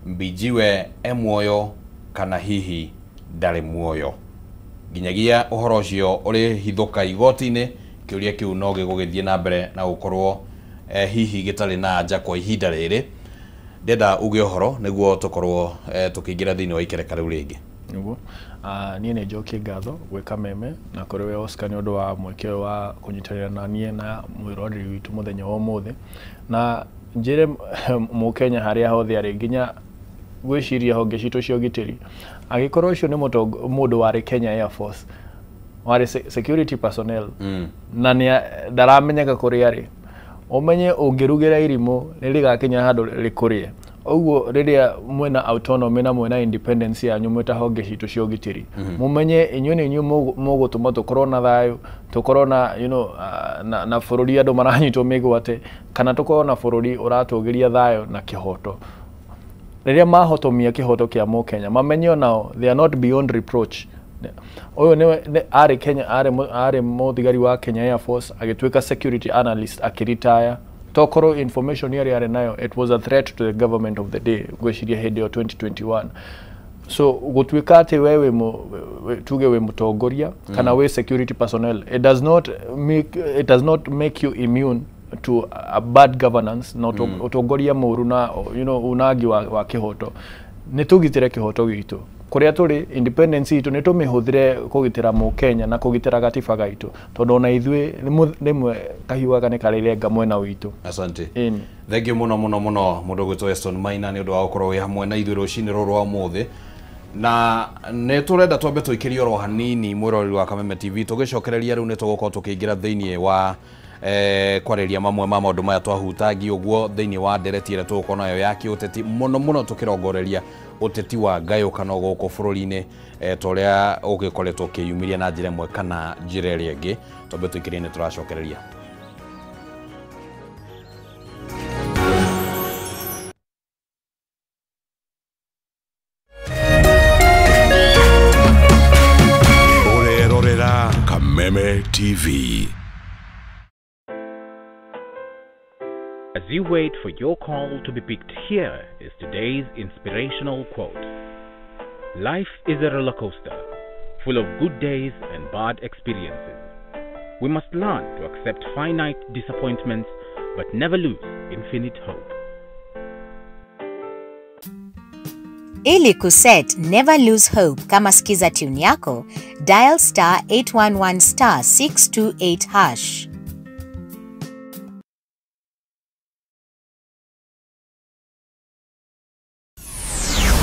Speaker 1: Bijiwe muoyo kana hihi ndarĩ muoyo? Nginyagia ũhoro ũcio ũrĩ hithũka igoti-inĩ kĩũria kĩu no gĩgũgĩthiĩ na mbere na gũkorwo hihi gitari na anja kwa ihinda riri ndenda uge horo niguo tukorwo tukiingira thiini wa ikereka riu ringi
Speaker 2: niguo niĩ nĩ njokie ngatho gwĩ Kameme na kũrĩ we Oscar nĩ ũndũ wa mweke wa kũnyitanĩra na niĩ na mwĩroreri witũ mũthenya wa ũmũthĩ na njĩre mũkenya harĩa hothe arĩ nginya gwĩciria honge citũ cia ũgitĩri agĩkorwo ũcio nĩ mũndũ warĩ Kenya Air Force warĩ security personnel na nĩ ndaramenyeka kũrĩa arĩ ũmenye ũngĩrugĩra irimũ rĩrĩgakinya handũ rĩkũrĩe Oguo riria mwena autonomy na mwena independence yanyu mweta honge citu cia ũgitĩri mumenye inyuĩ nĩ inyuĩ mũgũtũma tukorwo na thayũ tukorwo na na bũrũri andũ maranyitwo mĩgwate kana tukorwo na bũrũri ũratũgĩria thayũ na kĩhoto riria mahotomia kĩhoto kĩa mũkenya mamenye nao they are not beyond reproach Oyo nĩ arĩ Kenya arĩ mũthigari wa Kenya Air Force agĩtuĩka security analyst akĩretire Tokoro information yari nayo it was a threat to the government of the day gweciria hindi ya 2021 so gutwika ati wewe tuge we mutongoria kana we security personnel it does not make you immune to a bad governance not utongoria moru na unagi wa kihoto nitugitire kihoto gitu kuria turi independence itu nitumihũthire kugitira mũkenya na kugitira gatiba gaitu tondu ona ithuĩ rimwe kahiũga nĩ karirenga mwena witu
Speaker 1: asante thank you muno mundu gwitwo Weston Maina ni undu wa gukorwo wi hamwe na ithuĩ rucini ruru wa muthi na ne turenda twambe tuikirie ro hanini mwiroreri wa Kameme TV tugicokereria riu nitugukorwo tukiingira thiini wa kwareria mamwe ma maundu maya twahutangi uguo thiini wa ndereti ire tugukorwo nayo ya kiuteti muno tukirongoreria uteti wa ngayũkano gũkũ bũrũri-inĩ torĩa ũgĩkoretwo ũkĩyumĩria na njĩra ĩmwe kana njĩra ĩrĩa ĩngĩ twambe tũikĩrie nĩ tũracokereria
Speaker 3: ũrerorera Kameme TV.
Speaker 4: As you wait for your call to be picked, here is today's inspirational quote. Life is a roller coaster, full of good days and bad experiences. We must learn to accept finite disappointments, but never lose infinite hope.
Speaker 5: Ili kuset never lose hope kama skiza tune yako, dial star 811 star 628 hash.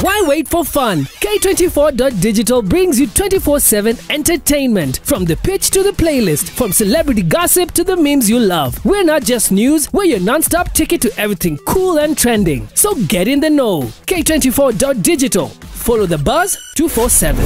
Speaker 6: Why wait for fun? K24.digital brings you 24/7 entertainment. From the pitch to the playlist, from celebrity gossip to the memes you love. We're not just news, we're your non-stop ticket to everything cool and trending. So get in the know. K24.digital. Follow the buzz 247.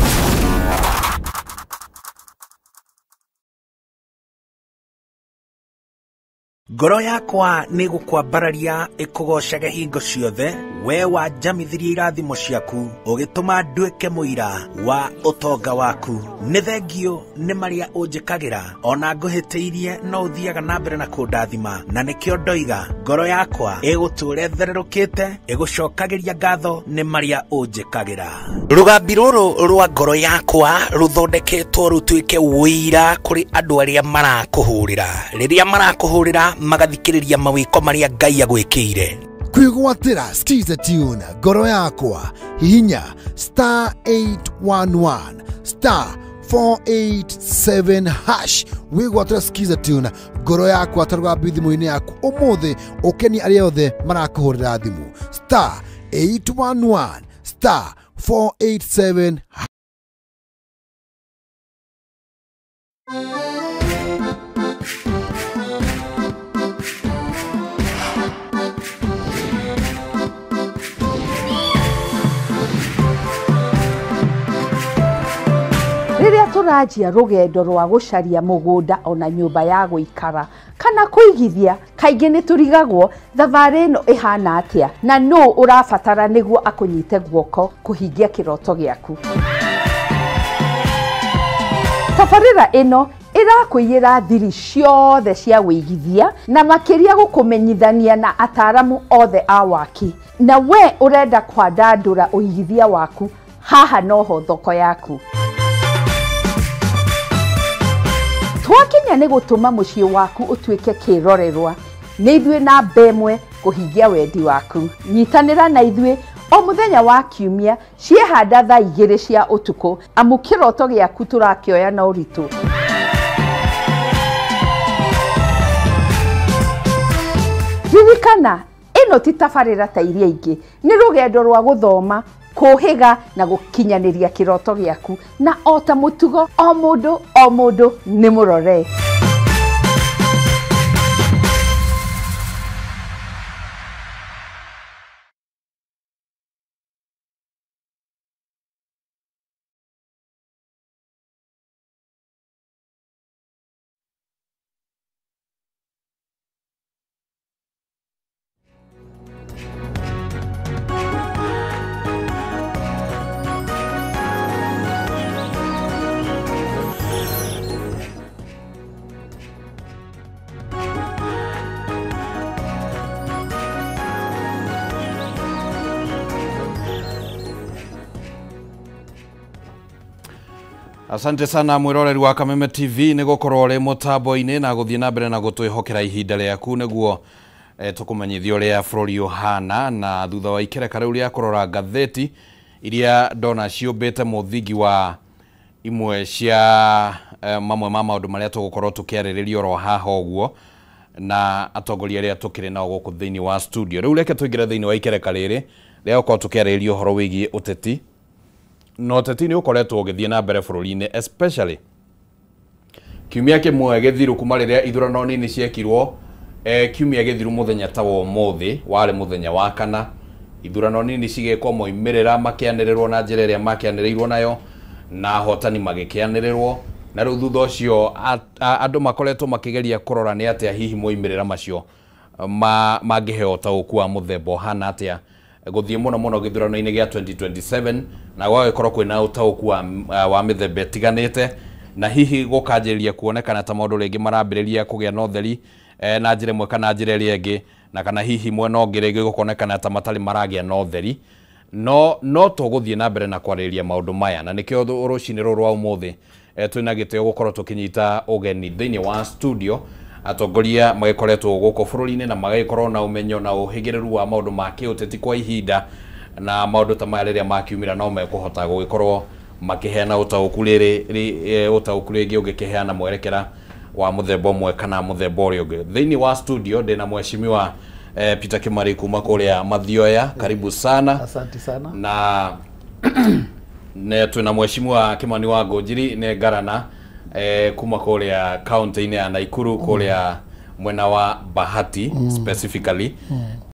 Speaker 7: Ngoro yakwa nĩ gũkwambararia ĩkũgocage hingo ciothe we wanjamithirie irathimo ciaku ũgĩtũma nduĩke mũira wa ũtonga waku nĩ thengio nĩ marĩa ũnjĩkagĩra ona ngũhĩtĩirie no ũthiaga na mbere na kũndathima na nĩkĩo ndoiga ngoro yakwa ĩgũtũũre thererũkĩte ĩgũcokagĩria ngatho nĩ marĩa ũnjĩkagĩra rũgambi rũrũ rwa ngoro yakwa rũthondeketwo rũtuĩke wũira kũrĩ andũ arĩa marakũhũrĩra rĩrĩa marakũhũrĩra magathikĩrĩria mawĩko marĩa Ngai agwĩkĩire
Speaker 8: kwĩgwatĩra skiza tune ngoro yakwa hihinya star 811 star 487 hash wĩgwatĩra skiza tune ngoro yakwa tarũgambi thimũ-inĩ yaku ũmũthĩ ũkeni arĩa othe marakũhũrĩra thimũ star 811 star 487
Speaker 9: Rĩrĩa tũranjia rũgendo rwa gũcaria mũgũnda ona nyũmba ya gũikara kana kũigithia kaingĩ nĩ tũrigagwo thabarĩ ĩno ĩhana atĩa na nũ ũrabatara nĩguo akũnyite guoko kũhingia kĩroto gĩaku. Tabarĩra ĩno ĩrakwĩyĩra thiri ciothe cia wĩigithia na makĩria gũkũmenyithania na ataaramu othe a waki na we ũrenda kwandandũra ũigithia waku haha noho thoko yaku. Twakinya nĩ gũtũma mũciĩ waku ũtuĩke kĩrorerwa nĩ ithuĩ na mbemwe kũhingia wendi waku. Nyitanĩra na ithuĩ o mũthenya wa kiumia ciehanda thaa 2 cia ũtukũ, amu kĩroto gĩaku tũrakĩoya na ũritũ. Ririkana, ĩno ti tabarĩra ta iria ingĩ, nĩ rũgendo rwa gũthoma, kũhĩga na gũkinyanĩria kĩroto gĩaku, na o ta mũtugo o mũndũ nĩ mũrore.
Speaker 1: Asante sana mwiroreri wa Kameme TV nĩ gũkorwo ũrĩ mũtambo-inĩ na gũthiĩ na mbere na gũtwĩhokera ihinda rĩaku nĩguo tũkũmenyithia ũrĩa bũrũri ũhana, na thutha wa ikereka rĩu rĩa kũrora ngathĩti iria ndona ciũmbĩte mũthingi wa imwe cia mamwe ma maũndũ marĩa tũgũkorwo tũkĩarĩrĩria oro haha ũguo na atongoria arĩa tũkĩrĩ nao gũkũ thĩinĩ wa studio. Rĩu reke tũingĩre thĩinĩ wa ikereka rĩrĩ rĩa gũkorwo tũkĩarĩrĩria ũhoro wĩgiĩ ũteti. No ũteti nĩ ũkoretwo ũgĩthiĩ na mbere bũrũri-inĩ, especially kiumia kĩmwe gĩthiru kuma rĩrĩa ithurano nini ciekirwo. Kiumia gĩthiru mũthenya ta wa ũmũthĩ warĩ mũthenya wa kana, ithurano nini cigĩkwo moimĩrĩra makĩanĩrĩrwo na njĩra ĩrĩa makĩanĩrĩirwo nayo na ahotani magĩkĩanĩrĩrwo, na rĩu thutha ũcio andũ makoretwo makĩgeria kũrora nĩ atĩa hihi moimĩrĩra macio mangĩheo ũtaũku wa mũthemba ũhana atĩa gũthiĩ mũno gĩthurano-inĩ gĩa 2027 na gwagĩkorwo kwĩna ũtaũku wa mĩthemba ĩtiganĩte, na hihi gũkanjĩrĩria kuonekana ta maũndũ rĩngĩ marambĩrĩria kũgĩa na ũtheri na njĩra ĩmwe kana njĩra ĩrĩa ĩngĩ, na kana hihi mwena ũngĩ rĩngĩ gũkonekana ta matarĩ maragĩa na ũtheri. No tũgũthiĩ na mbere na kwarĩrĩria maũndũ maya, na nĩkĩo rũcinĩ rũrũ rwa ũmũthĩ twĩna gĩtĩo gũkorwo tũkĩnyita ũgeni thĩinĩ wa studio, atongoria magĩkoretwo gũkũ bũrũri-inĩ na magĩkorwo na ũmenyo na ũhĩgĩrĩru wa maũndũ ma kĩũteti kwa ihinda, na maũndũ ta maya rĩrĩa makiumĩra no mekũhota gũgĩkorwo makĩheana ũtaũku rĩngĩ ũngĩkĩheana mwerekera wa mũthemba ũmwe kana mũthemba ũrĩa ũngĩ. Thĩinĩ wa studio ndĩna mheshimiwa Peter Kimari kuma kũrĩa Mathioya, karibu sana.
Speaker 10: Asante sana.
Speaker 1: Na twĩna mheshimiwa Kimani wa Ngũnjiri nĩ ngarana kuma kũrĩa kaunti-inĩ ya Naikuru kũrĩa mwena wa Bahati specifically.